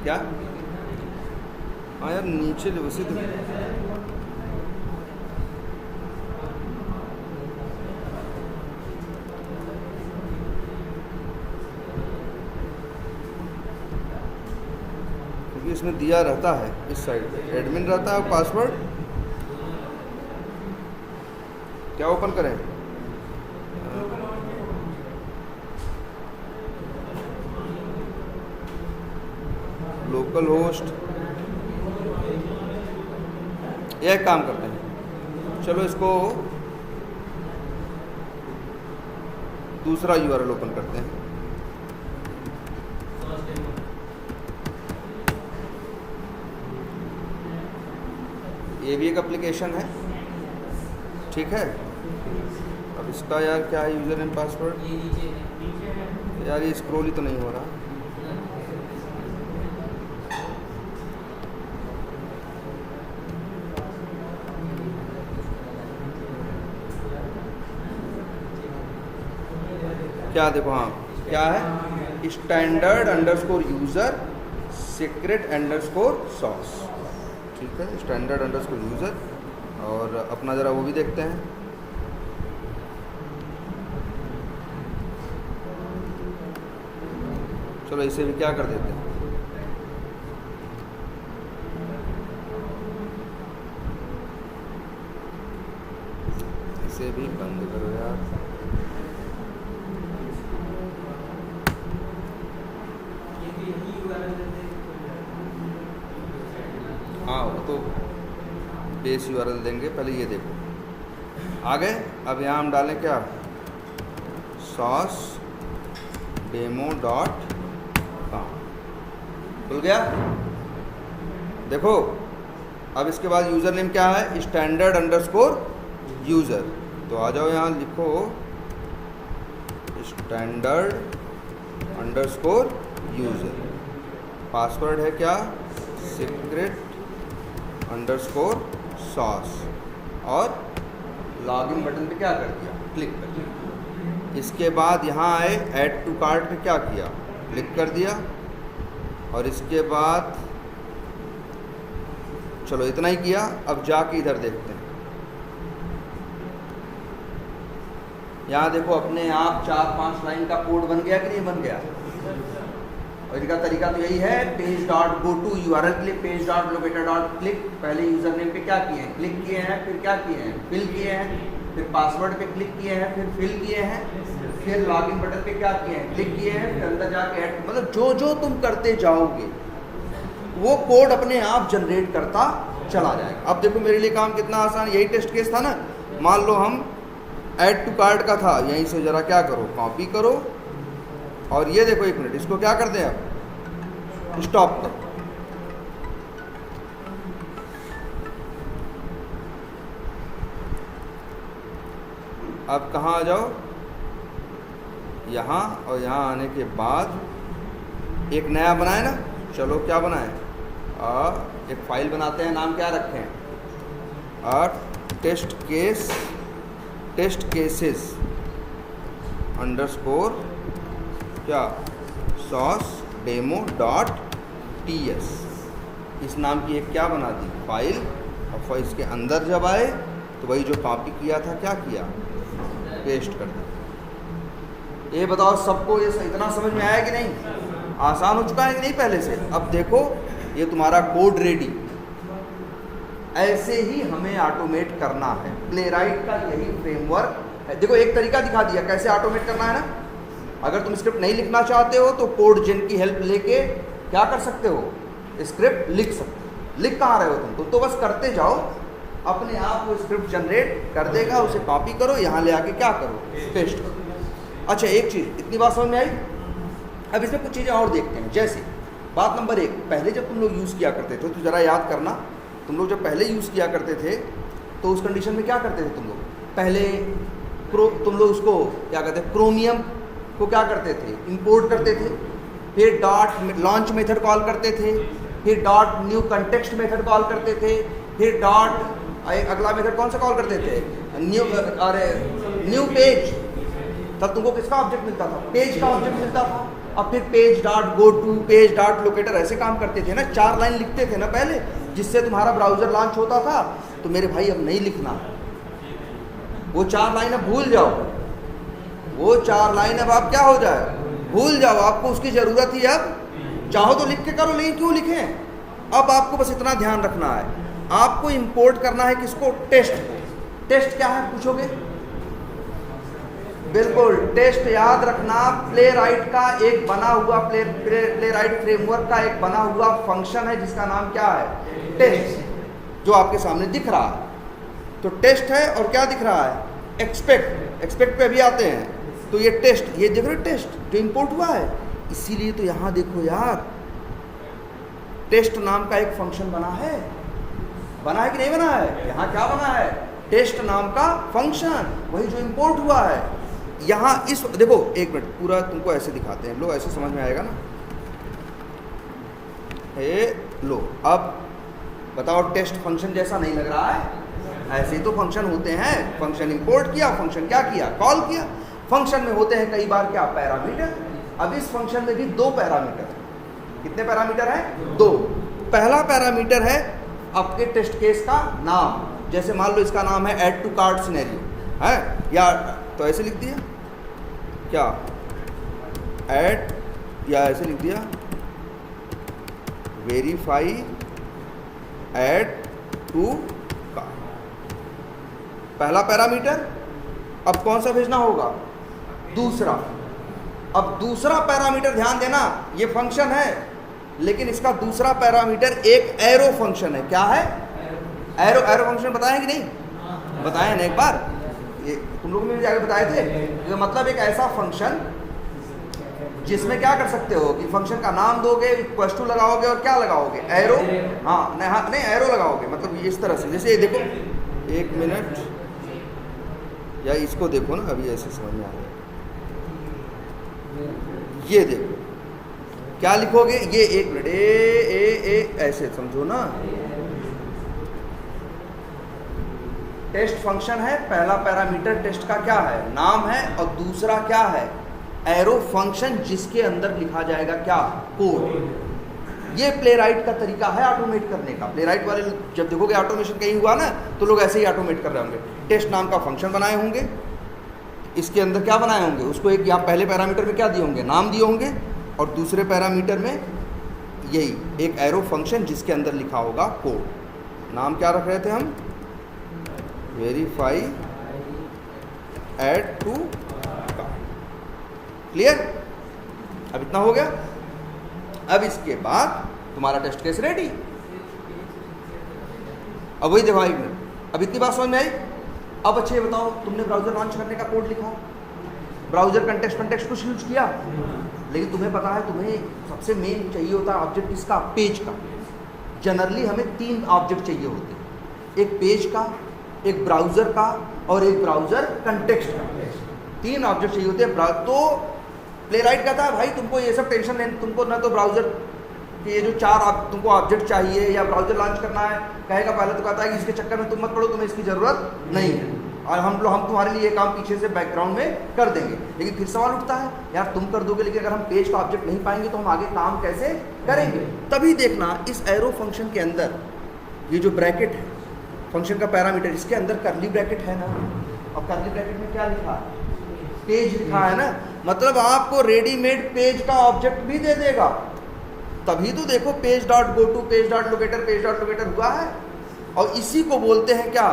क्या? हाँ यार नीचे वैसे तो क्योंकि इसमें दिया रहता है, इस साइड पे एडमिन रहता है, पासवर्ड क्या ओपन करें? लोकल होस्ट, यह एक काम करते हैं, चलो इसको दूसरा यूआरएल ओपन करते हैं। ये भी एक एप्लीकेशन है, ठीक है। अब इसका यार क्या है यूज़र नेम पासवर्ड? यार ये स्क्रॉल ही तो नहीं हो रहा। क्या देखो, हाँ क्या है, standard underscore user secret underscore sauce, ठीक है, स्टैंडर्ड अंडरस्कोर यूज़र। और अपना ज़रा वो भी देखते हैं। चलो इसे भी क्या कर देते हैं, इसे भी बंद करो यार। हाँ वो तो बेस यूआरएल देंगे, पहले ये देखो आ गए। अब यहाँ हम डालें क्या, सॉस डेमो डॉट कॉम, खुल गया। देखो अब इसके बाद यूज़र नेम क्या है, स्टैंडर्ड अंडरस्कोर यूज़र। तो आ जाओ यहाँ लिखो स्टैंडर्ड अंडरस्कोर यूज़र। पासवर्ड है क्या, सीक्रेट अंडरस्कोर सॉस। और लॉगिन बटन पे क्या कर दिया, क्लिक कर दिया। इसके बाद यहाँ आए ऐड टू कार्ट पे क्या किया, क्लिक कर दिया। और इसके बाद चलो इतना ही किया। अब जाके इधर देखते हैं, यहाँ देखो अपने आप 4-5 लाइन का कोड बन गया कि नहीं बन गया। और इनका तरीका तो यही है, page dot go to URL के लिए page dot locator dot click. पहले यूज़र नेम पे क्या किए हैं, क्लिक किए हैं, फिर क्या किए हैं, फिल किए हैं, फिर पासवर्ड पे क्लिक किए हैं, फिर फिल किए हैं, फिर लॉगिन बटन पे क्या किए हैं, क्लिक किए हैं, फिर अंदर जाके ऐड, मतलब जो जो तुम करते जाओगे वो कोड अपने आप जनरेट करता चला जाएगा। अब देखो मेरे लिए काम कितना आसान, यही टेस्ट केस था ना। मान लो हम ऐड टू कार्ट का था, यहीं से ज़रा क्या करो, कॉपी करो। और ये देखो एक मिनट, इसको क्या कर दें, अब स्टॉप करो। अब कहाँ आ जाओ, यहाँ, और यहाँ आने के बाद एक नया बनाए ना, चलो क्या बनाए, एक फाइल बनाते हैं, नाम क्या रखें, टेस्ट केसेस अंडरस्कोर क्या सॉस डेमो डॉट टीएस। इस नाम की एक क्या बना दी, फाइल। और फाइल इसके अंदर जब आए तो वही जो कॉपी किया था क्या किया, पेस्ट कर दिया। ये बताओ सबको ये इतना समझ में आया कि नहीं, आसान हो चुका है कि नहीं पहले से। अब देखो ये तुम्हारा कोड रेडी, ऐसे ही हमें ऑटोमेट करना है। प्लेराइट का यही फ्रेमवर्क है। देखो एक तरीका दिखा दिया कैसे ऑटोमेट करना है ना। अगर तुम स्क्रिप्ट नहीं लिखना चाहते हो तो कोड जेन की हेल्प लेके क्या कर सकते हो, स्क्रिप्ट लिख सकते हो। लिख कहाँ रहे हो तुम तो बस करते जाओ, अपने आप वो स्क्रिप्ट जनरेट कर देगा। उसे कॉपी करो, यहाँ ले आके क्या करो, पेस्ट करो। अच्छा एक चीज़, इतनी बात समझ में आई। अब इसमें कुछ चीज़ें और देखते हैं। जैसे बात नंबर 1, पहले जब तुम लोग यूज़ किया करते थे तो ज़रा याद करना, तुम लोग जब पहले यूज़ किया करते थे तो उस कंडीशन में क्या करते थे तुम लोग, पहले तुम लोग उसको क्या कहते हैं, क्रोमियम को क्या करते थे, इंपोर्ट करते थे, फिर डॉट लॉन्च मेथड कॉल करते थे, फिर dot new context method call करते थे, फिर डॉट अगला मेथड कौन सा कॉल करते थे, न्यू पेज। तब तुमको किसका ऑब्जेक्ट मिलता था, पेज का ऑब्जेक्ट मिलता था। अब फिर page dot go to, page dot locator ऐसे काम करते थे ना, 4 लाइन लिखते थे ना पहले, जिससे तुम्हारा ब्राउजर लॉन्च होता था। तो मेरे भाई अब नहीं लिखना, वो 4 लाइन अब भूल जाओ, वो 4 लाइन अब आप क्या हो जाए, भूल जाओ, आपको उसकी ज़रूरत ही अब, चाहो तो लिख के करो, लेकिन क्यों लिखें। अब आपको बस इतना ध्यान रखना है, आपको इंपोर्ट करना है किसको, टेस्ट को। टेस्ट क्या है पूछोगे, बिल्कुल टेस्ट याद रखना, प्लेराइट का एक बना हुआ प्लेराइट फ्रेमवर्क का एक बना हुआ फंक्शन है जिसका नाम क्या है, टेस्ट, जो आपके सामने दिख रहा है। तो टेस्ट है और क्या दिख रहा है, एक्सपेक्ट, एक्सपेक्ट पे भी आते हैं। तो ये टेस्ट, ये देख रहे हो टेस्ट जो इंपोर्ट हुआ है, इसीलिए तो यहाँ देखो यार, टेस्ट नाम का एक फंक्शन बना है कि नहीं बना है, यहाँ क्या बना है, टेस्ट नाम का फंक्शन, वही जो इंपोर्ट हुआ है। यहाँ इस देखो, एक मिनट पूरा तुमको ऐसे दिखाते हैं, लो ऐसे समझ में आएगा ना, लो अब बताओ, टेस्ट फंक्शन जैसा नहीं लग रहा है, ऐसे ही तो फंक्शन होते हैं। फंक्शन इंपोर्ट किया, फंक्शन क्या किया, कॉल किया। फंक्शन में होते हैं कई बार क्या, पैरामीटर। अब इस फंक्शन में भी 2 पैरामीटर, कितने पैरामीटर हैं, 2। पहला पैरामीटर है आपके टेस्ट केस का नाम, जैसे मान लो इसका नाम है ऐड टू कार्ट सिनेरियो है, या तो ऐसे लिख दिया क्या, ऐड, या ऐसे लिख दिया वेरीफाई ऐड टू कार्ट, पहला पैरामीटर। अब कौन सा भेजना होगा, दूसरा। अब दूसरा पैरामीटर ध्यान देना, ये फंक्शन है लेकिन इसका दूसरा पैरामीटर एक एरो फंक्शन है। क्या है, एरो। एरो फंक्शन बताए कि नहीं, बताए ना एक बार, ये तुम लोग ने जाकर बताए थे। तो मतलब एक ऐसा फंक्शन जिसमें क्या कर सकते हो कि फंक्शन का नाम दोगे, इक्वल टू लगाओगे और क्या लगाओगे, एरो। हाँ नहीं एरो लगाओगे, मतलब इस तरह से, जैसे देखो, एक मिनट, या इसको देखो ना, अभी ऐसे समझ में आ रहा है, ये देखो क्या लिखोगे, ये एक मिनट, ए ऐसे समझो ना, टेस्ट फंक्शन है, पहला पैरामीटर टेस्ट का क्या है, नाम है, और दूसरा क्या है, एरो फंक्शन, जिसके अंदर लिखा जाएगा क्या, कोड। ये प्लेराइट का तरीका है ऑटोमेट करने का। प्लेराइट वाले जब देखोगे ऑटोमेशन कहीं हुआ ना, तो लोग ऐसे ही ऑटोमेट कर रहे होंगे। टेस्ट नाम का फंक्शन बनाए होंगे, इसके अंदर क्या बनाए होंगे, उसको एक यहाँ पहले पैरामीटर में क्या दिए होंगे, नाम दिए होंगे, और दूसरे पैरामीटर में यही एक एरो फंक्शन जिसके अंदर लिखा होगा कोड। नाम क्या रख रहे थे हम, verify add to cart. Clear, अब इतना हो गया। अब इसके बाद तुम्हारा टेस्ट केस रेडी। अब वही देखो, अब इतनी बात समझ में आई। अब अच्छे बताओ, तुमने ब्राउजर लॉन्च करने का कोड लिखा, ब्राउजर कंटेक्स्ट कुछ यूज किया, लेकिन तुम्हें पता है तुम्हें सबसे मेन चाहिए होता है ऑब्जेक्ट किसका, पेज का। जनरली हमें 3 ऑब्जेक्ट चाहिए होते हैं, एक पेज का, एक ब्राउजर का, और एक ब्राउजर कंटेक्स्ट का। 3 ऑब्जेक्ट चाहिए होते हैं। तो प्लेराइट कहता है भाई तुमको ये सब टेंशन नहीं, तुमको ना तो ब्राउजर के ये जो 4 तुमको ऑब्जेक्ट चाहिए, या ब्राउजर लॉन्च करना है, कहेगा पहले तो कहता है कि इसके चक्कर में तुम मत पड़ो, तुम्हें इसकी ज़रूरत नहीं है, और हम तुम्हारे लिए ये काम पीछे से बैकग्राउंड में कर देंगे। लेकिन फिर सवाल उठता है, यार तुम कर दोगे, लेकिन अगर हम पेज का ऑब्जेक्ट नहीं पाएंगे तो हम आगे काम कैसे करेंगे। तभी देखना इस एरो फंक्शन के अंदर ये जो ब्रैकेट है फंक्शन का पैरामीटर, इसके अंदर करली ब्रैकेट है ना, और करली ब्रैकेट में क्या लिखा है, पेज लिखा है ना, मतलब आपको रेडीमेड पेज का ऑब्जेक्ट भी दे देगा। तभी तो देखो page dot go to, page dot locator हुआ है, और इसी को बोलते हैं क्या,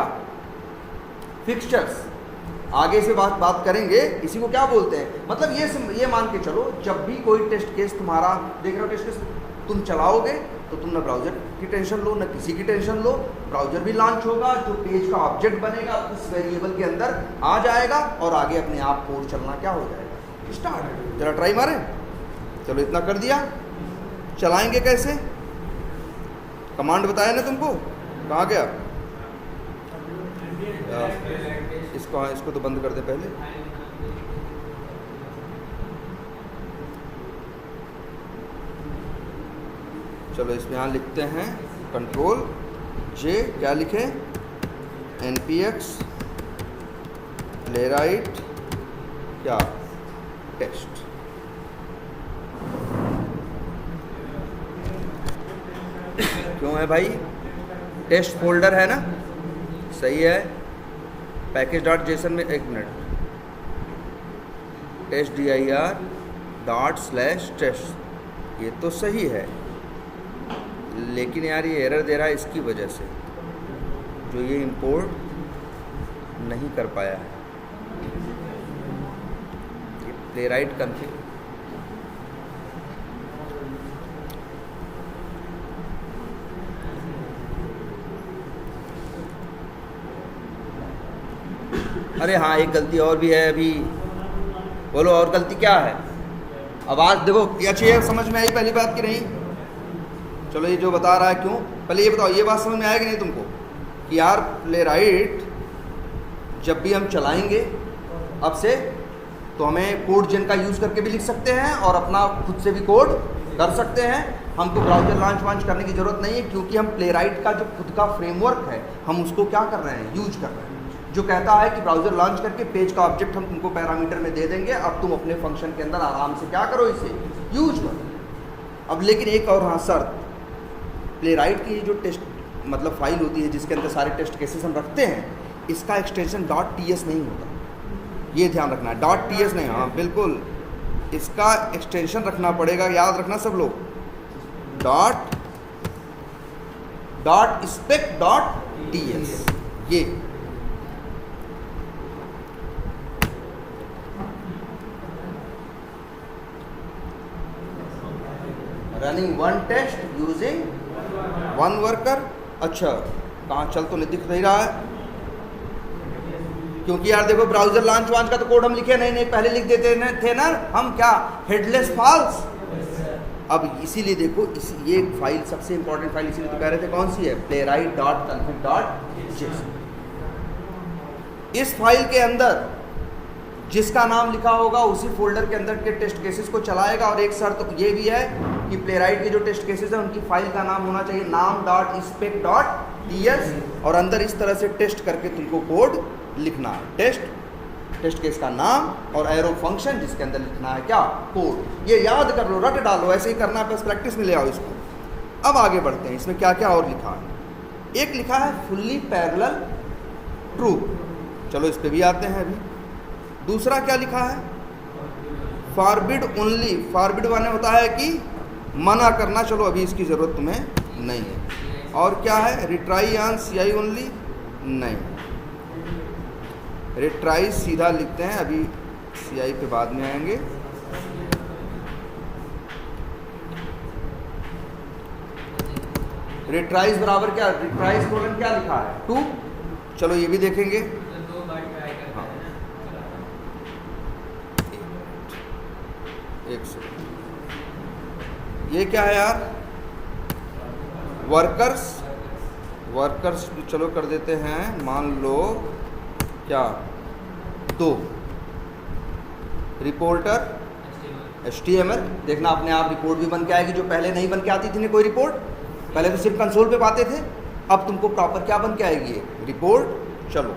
फिक्सचर्स। आगे से बात करेंगे, इसी को क्या बोलते हैं। मतलब ये मान के चलो, जब भी कोई टेस्ट केस तुम्हारा देख रहे हो, टेस्ट केस तुम चलाओगे तो तुम ना ब्राउजर की टेंशन लो, ना किसी की टेंशन लो, ब्राउजर भी लॉन्च होगा, जो पेज का ऑब्जेक्ट बनेगा उस वेरिएबल के अंदर आ जाएगा, और आगे अपने आप कोड चलना क्या हो जाएगा, स्टार्ट। जरा ट्राई मारें, चलो इतना कर दिया। चलाएंगे कैसे, कमांड बताया ना तुमको, कहाँ गया, इसको तो बंद कर दे पहले। चलो इसमें यहाँ लिखते हैं कंट्रोल जे, क्या लिखे, npx प्लेराइट क्या टेस्ट। क्यों है भाई? टेस्ट फोल्डर है ना, सही है। पैकेज डॉट जेसन में, एक मिनट, SDIR./test, ये तो सही है, लेकिन यार ये एरर दे रहा है इसकी वजह से, जो ये इंपोर्ट नहीं कर पाया है। ये प्लेराइट कॉन्फ़िग, अरे हाँ, एक गलती और भी है अभी। बोलो और गलती क्या है? आवाज़ देखो, ये अच्छी है, समझ में आई पहली बात की नहीं? चलो ये जो बता रहा है क्यों, पहले ये बताओ, ये बात समझ में आएगी नहीं तुमको कि यार प्लेराइट जब भी हम चलाएंगे अब से, तो हमें कोड जेन का यूज़ करके भी लिख सकते हैं और अपना खुद से भी कोड कर सकते हैं। हमको ब्राउज़र लॉन्च वांच करने की ज़रूरत नहीं है, क्योंकि हम प्लेराइट का जो खुद का फ्रेमवर्क है हम उसको क्या कर रहे हैं, यूज कर रहे हैं, जो कहता है कि ब्राउज़र लॉन्च करके पेज का ऑब्जेक्ट हम तुमको पैरामीटर में दे देंगे, अब तुम अपने फंक्शन के अंदर आराम से क्या करो, इसे यूज करो। अब लेकिन एक और हाँ शर्त, प्लेराइट की जो टेस्ट मतलब फाइल होती है जिसके अंदर सारे टेस्ट केसेस हम रखते हैं, इसका एक्सटेंशन .ts नहीं होता, ये ध्यान रखना है। .ts नहीं, हाँ बिल्कुल, इसका एक्सटेंशन रखना पड़ेगा, याद रखना सब लोग, .spec.ts, ये running one test using one worker. अच्छा, कहाँ चल तो नहीं दिख नहीं रहा है, क्योंकि यार देखो ब्राउजर लॉन्च वांच का तो कोड हम लिखे नहीं, पहले लिख देते थे ना हम, क्या हेडलेस फाल्स। अब इसीलिए देखो ये फाइल सबसे इंपॉर्टेंट फाइल, इसीलिए तो कह रहे थे कौन सी है, playwright.config.json। इस फाइल के अंदर जिसका नाम लिखा होगा उसी फोल्डर के अंदर के टेस्ट केसेस को चलाएगा। और एक शर्त तो ये भी है कि प्लेराइट के जो टेस्ट केसेस हैं उनकी फाइल का नाम होना चाहिए नाम.spec.ts, और अंदर इस तरह से टेस्ट करके तुमको कोड लिखना है, टेस्ट केस का नाम और एरो फंक्शन जिसके अंदर लिखना है क्या, कोड। ये याद कर लो, रट डालो, ऐसे ही करना है, बस प्रैक्टिस में ले आओ इसको। अब आगे बढ़ते हैं, इसमें क्या क्या और लिखा है। एक लिखा है फुल्ली पैरेलल ट्रू, चलो इस पे भी आते हैं अभी। दूसरा क्या लिखा है, फॉरबिड ओनली, फॉरबिड माने होता है कि मना करना, चलो अभी इसकी ज़रूरत तुम्हें नहीं है। और क्या है, रिट्राई ऑन CI ओनली, नहीं, रिट्राई सीधा लिखते हैं, अभी CI पे बाद में आएंगे। रिट्राइज बराबर क्या, रिट्राइज कोलन क्या लिखा है, 2, चलो ये भी देखेंगे। हाँ, एक सेकंड, ये क्या है यार, वर्कर्स चलो कर देते हैं, मान लो क्या 2, रिपोर्टर HTML, देखना अपने आप रिपोर्ट भी बन के आएगी, जो पहले नहीं बन के आती थी ना कोई रिपोर्ट, पहले तो सिर्फ कंसोल पे पाते थे, अब तुमको प्रॉपर क्या बन के आएगी, रिपोर्ट। चलो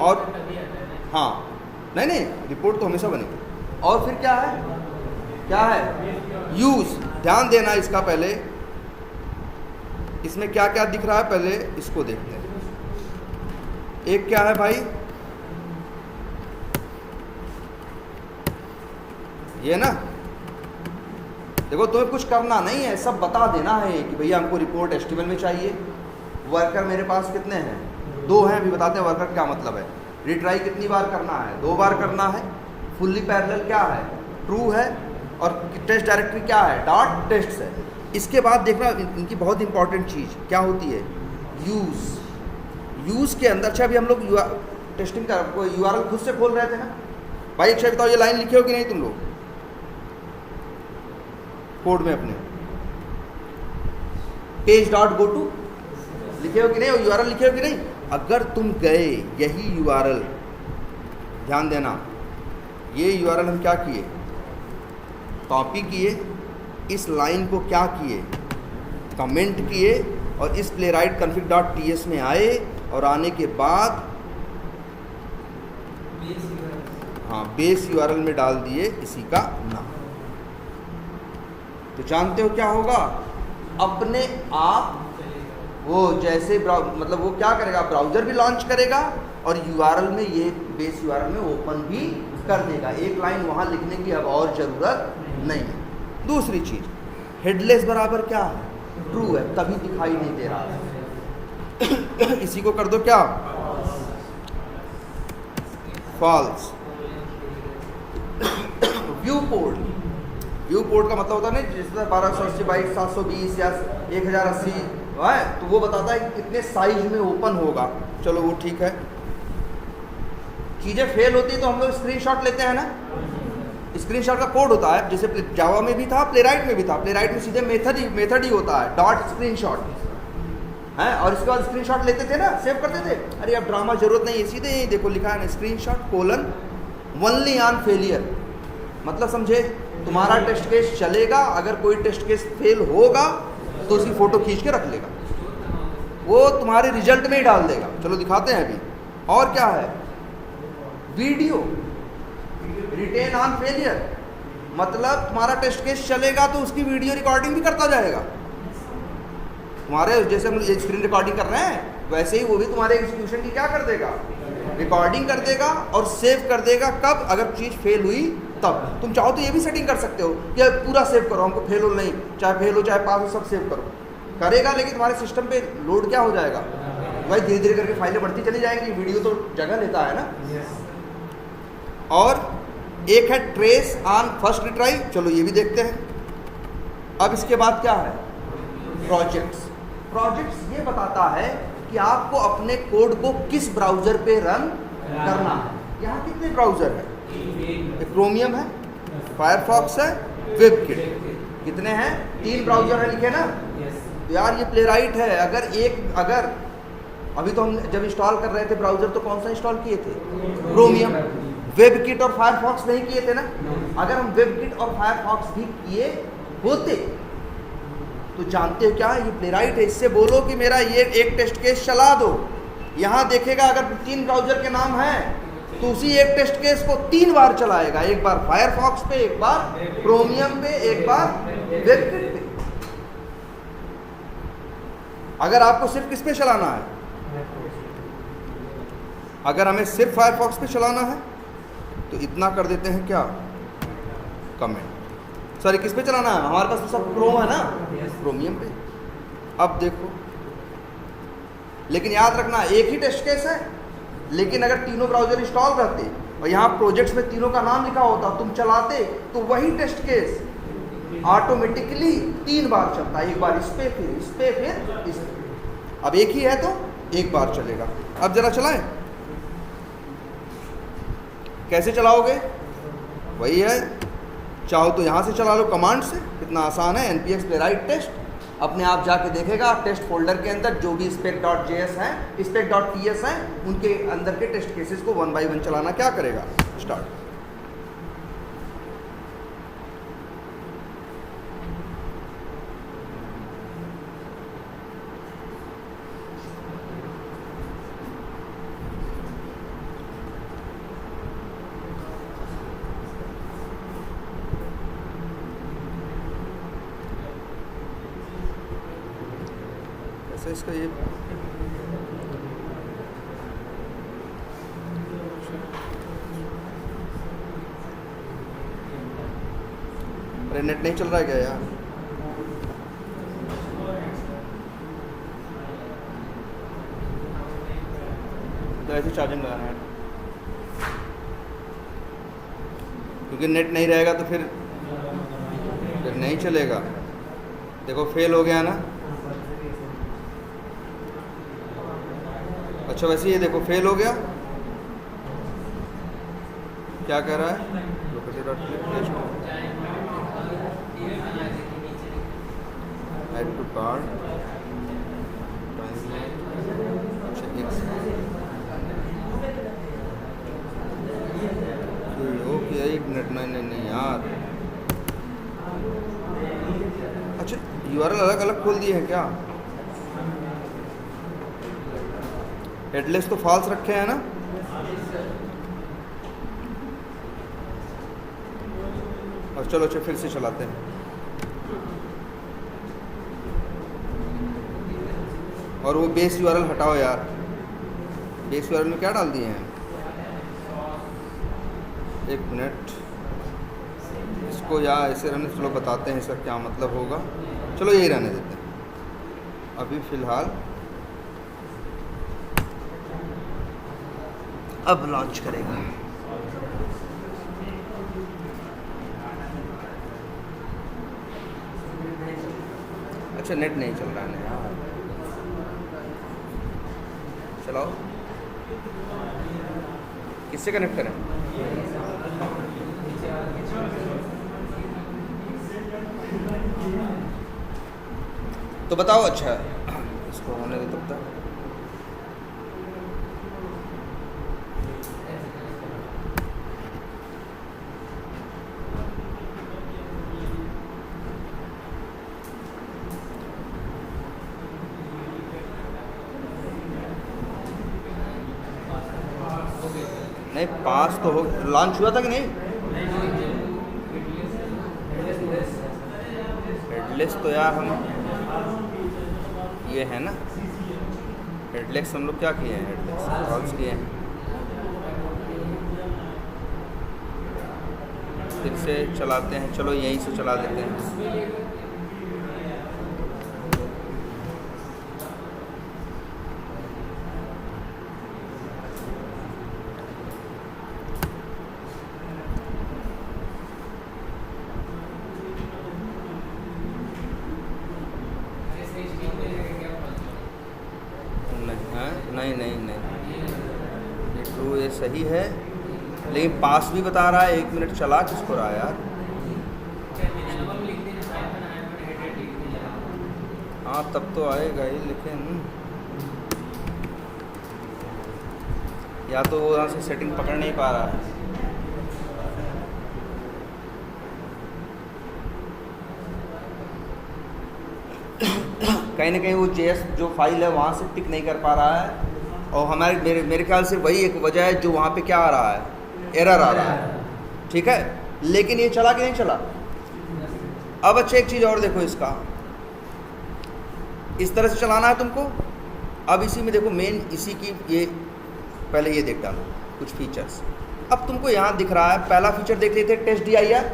और हाँ, नहीं रिपोर्ट तो हमेशा बनेगी। और फिर क्या है, यूज़, ध्यान देना इसका, पहले इसमें क्या क्या दिख रहा है पहले इसको देखते हैं। एक क्या है भाई, ये ना, देखो तुम्हें कुछ करना नहीं है, सब बता देना है कि भैया हमको रिपोर्ट HTML में चाहिए। वर्कर मेरे पास कितने हैं, 2 हैं, अभी बताते हैं वर्कर क्या मतलब है। रिट्राई कितनी बार करना है, 2 बार करना है। फुल्ली पैरेलल क्या है, ट्रू है। और टेस्ट डायरेक्टरी क्या है, .text है। इसके बाद देखना इनकी बहुत इंपॉर्टेंट चीज़ क्या होती है, यूज़ के अंदर। अच्छा अभी हम लोग टेस्टिंग का URL खुद से खोल रहे थे ना भाई, अच्छा बताओ ये लाइन लिखे हो कि नहीं तुम लोग कोड में अपने, page.goto लिखे हो कि नहीं, URL लिखे हो कि नहीं। अगर तुम गए यही URL, ध्यान देना, ये URL हम क्या किए, कॉपी किए, इस लाइन को क्या किए, कमेंट किए, और इस playwright config.ts में आए, और आने के बाद हाँ बेस URL में डाल दिए इसी का नाम, तो जानते हो क्या होगा, अपने आप वो जैसे मतलब वो क्या करेगा, ब्राउज़र भी लॉन्च करेगा और यूआरएल में ये बेस यूआरएल में ओपन भी कर देगा। एक लाइन वहाँ लिखने की अब और ज़रूरत नहीं है। दूसरी चीज़, हेडलेस बराबर क्या है, ट्रू है, तभी दिखाई नहीं दे रहा है। इसी को कर दो क्या, false. View port, view port का मतलब होता है ना जिस तरह 1280 बाई 720 या 1080 है, तो वो बताता है कि कितने साइज में ओपन होगा। चलो वो ठीक है। चीज़ें फेल होती है तो हम लोग स्क्रीनशॉट लेते हैं ना, स्क्रीनशॉट का कोड होता है, जैसे जावा में भी था, प्लेराइट में भी था। प्लेराइट में सीधे मेथड ही होता है, डॉट स्क्रीनशॉट है, और इसके बाद स्क्रीनशॉट लेते थे ना, सेव करते थे। अरे अब ड्रामा जरूरत नहीं है, सीधे ही देखो लिखा है ना, screenshot colon only on failure. मतलब समझे, तुम्हारा टेस्ट केस चलेगा, अगर कोई टेस्ट केस फेल होगा तो उसकी फ़ोटो खींच के रख लेगा, वो तुम्हारे रिजल्ट में ही डाल देगा। चलो दिखाते हैं अभी। और क्या है, वीडियो रिटेन ऑन फेलियर, मतलब तुम्हारा टेस्ट केस चलेगा तो उसकी वीडियो रिकॉर्डिंग भी करता जाएगा। तुम्हारे जैसे हम स्क्रीन रिकॉर्डिंग कर रहे हैं वैसे ही वो भी तुम्हारे एग्जीक्यूशन की क्या कर देगा, रिकॉर्डिंग कर देगा और सेव कर देगा। कब, अगर चीज़ फेल हुई तब। तुम चाहो तो ये भी सेटिंग कर सकते हो कि पूरा सेव करो, हमको फेल हो नहीं, चाहे फेल हो चाहे पास हो, सब सेव करो। करेगा, लेकिन तुम्हारे सिस्टम पे लोड क्या हो जाएगा, भाई धीरे धीरे करके फाइलें बढ़ती चली जाएंगी, वीडियो तो जगह लेता है ना। और एक है ट्रेस ऑन फर्स्ट रिट्राई, चलो ये भी देखते हैं। अब इसके बाद क्या है, प्रोजेक्ट्स। प्रोजेक्ट्स ये बताता है कि आपको अपने कोड को किस ब्राउज़र पे रन करना है। यहाँ कितने ब्राउज़र है, क्रोमियम है, फायरफॉक्स है, वेबकिट। कितने हैं, 3 ब्राउज़र है लिखे ना। तो यार ये प्लेराइट है, अगर अभी तो हम जब इंस्टॉल कर रहे थे ब्राउज़र तो कौन सा इंस्टॉल किए थे, क्रोमियम। वेबकिट और फायरफॉक्स नहीं किए थे ना। अगर हम वेबकिट और फायरफॉक्स भी किए होते तो जानते हो क्या, ये प्लेराइट है। इससे बोलो कि मेरा ये एक टेस्ट केस चला दो, यहाँ देखेगा अगर 3 ब्राउज़र के नाम हैं तो उसी एक टेस्ट केस को 3 बार चलाएगा, एक बार फायरफॉक्स पे, एक बार क्रोमियम पे, एक बार वेबकिट पे। अगर आपको सिर्फ किस पे चलाना है, अगर हमें सिर्फ फायरफॉक्स पे चलाना है तो इतना कर देते हैं क्या, कमेंट। सॉरी, किस पे चलाना है, हमारे पास तो सब क्रोम है ना, क्रोमियम पे। अब देखो, लेकिन याद रखना एक ही टेस्ट केस है, लेकिन अगर तीनों ब्राउज़र इंस्टॉल रहते और यहाँ प्रोजेक्ट्स में तीनों का नाम लिखा होता, तुम चलाते तो वही टेस्ट केस ऑटोमेटिकली 3 बार चलता है। एक बार इस पे, फिर इस पे, फिर इस पे। अब एक ही है तो एक बार चलेगा। अब जरा चलाएं, कैसे चलाओगे, वही है, चाहो तो यहाँ से चला लो कमांड से, कितना आसान है। npx प्लेराइट टेस्ट अपने आप जाके देखेगा टेस्ट फोल्डर के अंदर जो भी spec.js है, spec.ts है, उनके अंदर के टेस्ट केसेस को 1 by 1 चलाना क्या करेगा, स्टार्ट। इसका ये अरे नेट नहीं चल रहा है क्या यार, तो ऐसे चार्जिंग लगाना है, क्योंकि नेट नहीं रहेगा तो फिर नहीं चलेगा। देखो फेल हो गया ना। अच्छा वैसे ये देखो फेल हो गया, क्या कह रहा है, add to card, okay 1 minute, नहीं यार। अच्छा यूआरएल अलग अलग खोल दिए हैं क्या, हेडलेस तो फॉल्स रखे हैं ना। और चलो फिर से चलाते हैं। और वो बेस यूआरएल हटाओ यार, बेस यूआरएल में क्या डाल दिए हैं? एक मिनट, इसको या ऐसे रहने, चलो बताते हैं इसका क्या मतलब होगा। चलो यही रहने देते हैं अभी फ़िलहाल। अब लॉन्च करेगा। अच्छा नेट नहीं चल रहा है यार, चलाओ। किससे कनेक्ट करें? तो बताओ। अच्छा इसको होने दो तब तक। नहीं पास तो हो, लॉन्च हुआ था कि नहीं? हेडलेस तो यार हम ये है ना, हेडलेस हम लोग क्या किए हैं, हेडलेस कॉल्स किए हैं। फिर से चलाते हैं, चलो यहीं से चला देते हैं। नहीं, ये ट्रू ये सही है, लेकिन पास भी बता रहा है। 1 मिनट चला किसको रहा है यार? हाँ तब तो आएगा ही, लेकिन या तो वो यहाँ से सेटिंग पकड़ नहीं पा रहा है। कहीं ना कहीं वो जेएस जो फाइल है वहाँ से टिक नहीं कर पा रहा है, और हमारे मेरे ख्याल से वही एक वजह है जो वहाँ पे क्या आ रहा है, एरर आ रहा है। ठीक है, लेकिन ये चला कि नहीं चला? अब अच्छा एक चीज़ और देखो, इसका इस तरह से चलाना है तुमको। अब इसी में देखो मेन इसी की ये पहले ये देख डालो कुछ फीचर्स। अब तुमको यहाँ दिख रहा है, पहला फीचर देख लेते हैं, टेस्ट DIR।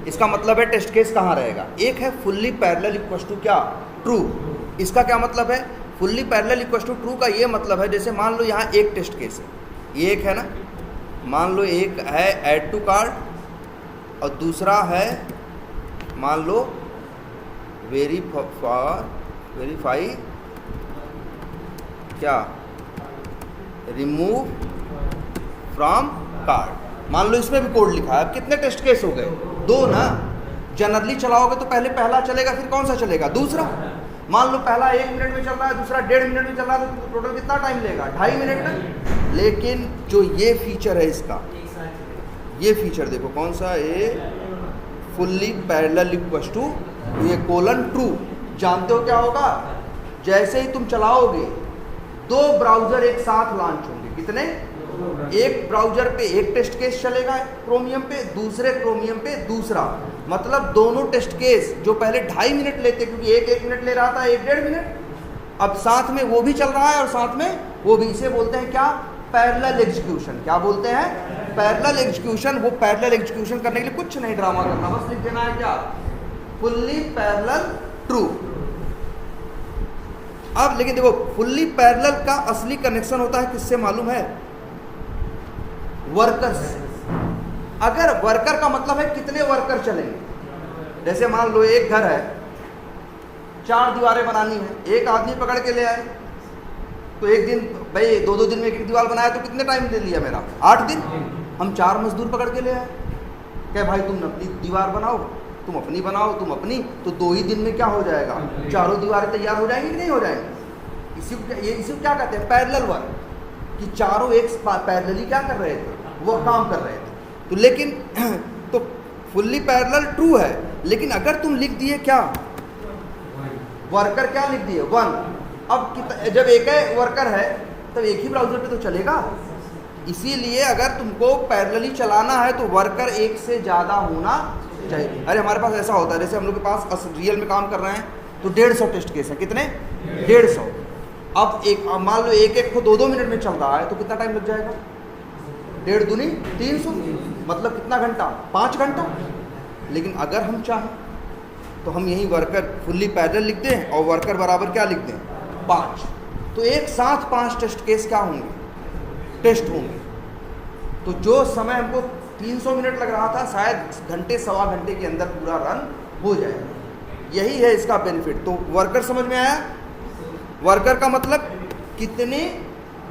इसका मतलब है टेस्ट केस कहाँ रहेगा। एक है फुल्ली पैरेलल इक्वल टू क्या, ट्रू। इसका क्या मतलब है? Fully parallel equal to true का ये मतलब है, जैसे मान लो यहाँ एक टेस्ट केस है, ये एक है ना, मान लो एक है ऐड टू कार्ट और दूसरा है मान लो वेरीफाई क्या, रिमूव फ्रॉम कार्ट। मान लो इसमें भी कोड लिखा है। अब कितने टेस्ट केस हो गए? 2 ना। जनरली चलाओगे तो पहले पहला चलेगा, फिर कौन सा चलेगा? दूसरा। मान लो पहला 1 मिनट में चल रहा है, दूसरा 1.5 मिनट में चल रहा है, तो टोटल कितना टाइम लेगा? 2.5 मिनट में। लेकिन जो ये फीचर है इसका, ये फीचर देखो कौन सा, ये फुल्ली पैरेलल इक्वल टू ये कोलन ट्रू। जानते हो क्या होगा? जैसे ही तुम चलाओगे 2 ब्राउज़र एक साथ लॉन्च होंगे। कितने? एक ब्राउज़र पे एक टेस्ट केस चलेगा क्रोमियम पे, दूसरे क्रोमियम पे दूसरा। मतलब दोनों टेस्ट केस जो पहले 2.5 मिनट लेते, क्योंकि एक 1 मिनट ले रहा था, 1.5 मिनट, अब साथ में वो भी चल रहा है और साथ में वो भी। इसे बोलते हैं क्या? Parallel execution. क्या बोलते हैं? Parallel execution. वो पैरेलल एग्जीक्यूशन करने के लिए कुछ नहीं ड्रामा करना, बस लिख देना है क्या, फुल्ली पैरेलल ट्रू। अब लेकिन देखो फुल्ली पैरेलल का असली कनेक्शन होता है किससे मालूम है? वर्कर से। अगर वर्कर का मतलब है कितने वर्कर चलेंगे। जैसे मान लो एक घर है, 4 दीवारें बनानी है, एक आदमी पकड़ के ले आए, तो एक दिन भाई 2-2 दिन में एक दीवार बनाया तो कितने टाइम ले लिया मेरा? 8 दिन। हम 4 मजदूर पकड़ के ले आए, क्या भाई तुम अपनी दीवार बनाओ, तुम अपनी बनाओ, तुम अपनी, तो 2 ही दिन में क्या हो जाएगा? 4 दीवारें तैयार हो जाएंगी कि नहीं हो जाएंगी? इसी को क्या कहते हैं? Parallel work. कि चारों एक पैरेलली क्या कर रहे थे? वो काम कर रहे थे। तो लेकिन तो फुल्ली पैरेलल ट्रू है, लेकिन अगर तुम लिख दिए क्या, वर्कर क्या लिख दिए? 1। अब जब एक ही वर्कर है तब एक ही ब्राउज़र पे तो चलेगा। इसीलिए अगर तुमको पैरेलली चलाना है तो वर्कर एक से ज़्यादा होना चाहिए। अरे हमारे पास ऐसा होता है, जैसे हम लोग के पास रियल में काम कर रहे हैं तो 150 टेस्ट केस है। कितने? 150। अब मान लो एक को 2-2 मिनट में चल रहा है तो कितना टाइम लग जाएगा? 1.5 दूनी 300, मतलब कितना घंटा? 5 घंटा। लेकिन अगर हम चाहें तो हम यही वर्कर फुल्ली पैरेलल लिख दें और वर्कर बराबर क्या लिख दें? 5। तो एक साथ 5 टेस्ट केस क्या होंगे? टेस्ट होंगे। तो जो समय हमको 300 मिनट लग रहा था, शायद घंटे सवा घंटे के अंदर पूरा रन हो जाएगा। यही है इसका बेनिफिट। तो वर्कर समझ में आया? वर्कर का मतलब कितने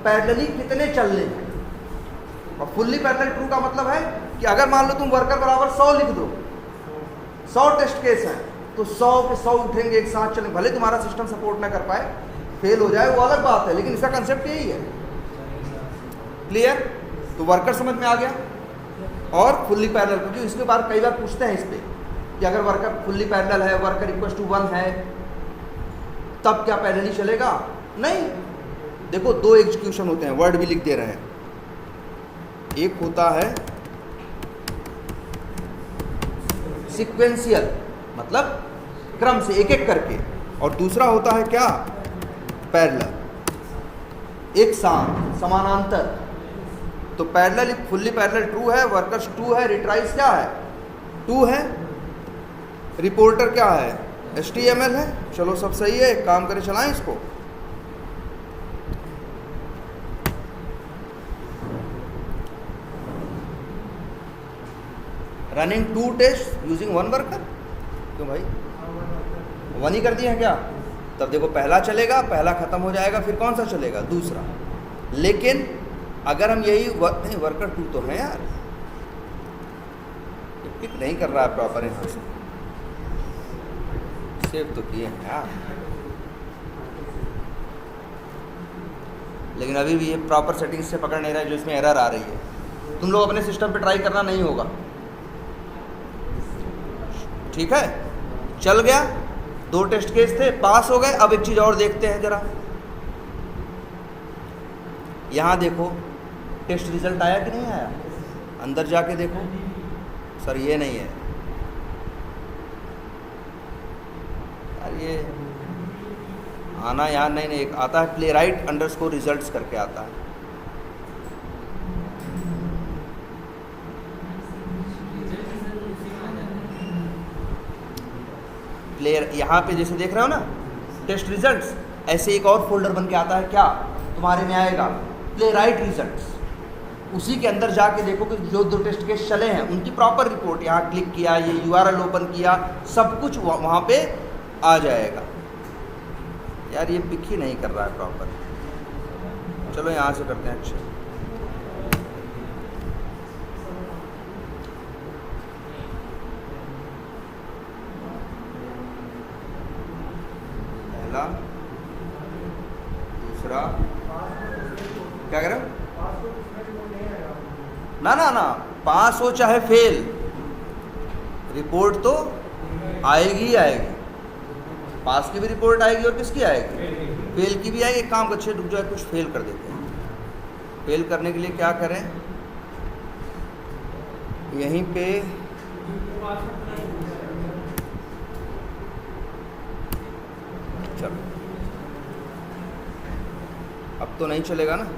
पैरेलली कितने चलने हैं, और फुल्ली पैरेलल ट्रू का मतलब है कि अगर मान लो तुम वर्कर बराबर 100 लिख दो, 100 टेस्ट केस हैं, तो 100 के 100 उठेंगे एक साथ चलेंगे। भले तुम्हारा सिस्टम सपोर्ट ना कर पाए, फेल हो जाए, वो अलग बात है, लेकिन इसका कंसेप्ट यही है। क्लियर? तो वर्कर समझ में आ गया। और फुल्ली पैरेलल, क्योंकि इसके बाद कई बार पूछते हैं इस पर कि अगर वर्कर फुल्ली पैरेलल है, वर्कर इक्वल टू 1 है, तब क्या पैरेलली चलेगा? नहीं। देखो 2 एग्जीक्यूशन होते हैं, वर्ड भी लिख दे रहे हैं। एक होता है सीक्वेंशियल, मतलब क्रम से एक एक करके, और दूसरा होता है क्या? पैरेलल, एक साथ समानांतर। तो पैरेलल फुल्ली पैरेलल ट्रू है, वर्कर्स 2 है, रिट्राइज क्या है? 2 है, रिपोर्टर क्या है? HTML है। चलो सब सही है, एक काम करें, चलाएं इसको। Running 2 test using 1 worker. क्यों भाई, 1 ही कर दिए हैं क्या? तब देखो पहला चलेगा, पहला खत्म हो जाएगा, फिर कौन सा चलेगा? दूसरा। लेकिन अगर हम यही नहीं, वर्कर 2 तो है यार, पिक नहीं कर रहा है प्रॉपर, यहाँ से सेव तो किए हैं यार, लेकिन अभी भी ये प्रॉपर सेटिंग्स से पकड़ नहीं रहा है, जो इसमें एरर आ रही है। तुम लोग अपने सिस्टम पे ट्राई करना, नहीं होगा। ठीक है, चल गया। 2 टेस्ट केस थे, पास हो गए। अब एक चीज़ और देखते हैं जरा, यहाँ देखो टेस्ट रिजल्ट आया कि नहीं आया? अंदर जाके देखो। सर ये नहीं है यार, ये आना यहाँ नहीं, एक आता है प्लेराइट अंडरस्कोर रिजल्ट्स करके आता है। प्लेयर यहाँ पे जैसे देख रहे हो ना, टेस्ट रिजल्ट्स, ऐसे एक और फोल्डर बन के आता है, क्या तुम्हारे में आएगा? Playwright results. उसी के अंदर जाके देखो कि जो 2 टेस्ट केस चले हैं उनकी प्रॉपर रिपोर्ट, यहाँ क्लिक किया, ये URL ओपन किया, सब कुछ वहाँ पे आ जाएगा। यार ये पिक ही नहीं कर रहा है प्रॉपर। चलो यहाँ से करते हैं। अच्छा, पहला, दूसरा, क्या कह रहे हो? ना ना ना, पास हो चाहे फेल, रिपोर्ट तो आएगी ही आएगी। पास की भी रिपोर्ट आएगी और किसकी आएगी? फेल की भी आएगी। एक काम अच्छे रुक जाए, कुछ फेल कर देते हैं। फेल करने के लिए क्या करें? यहीं पे चलो, अब तो नहीं चलेगा ना।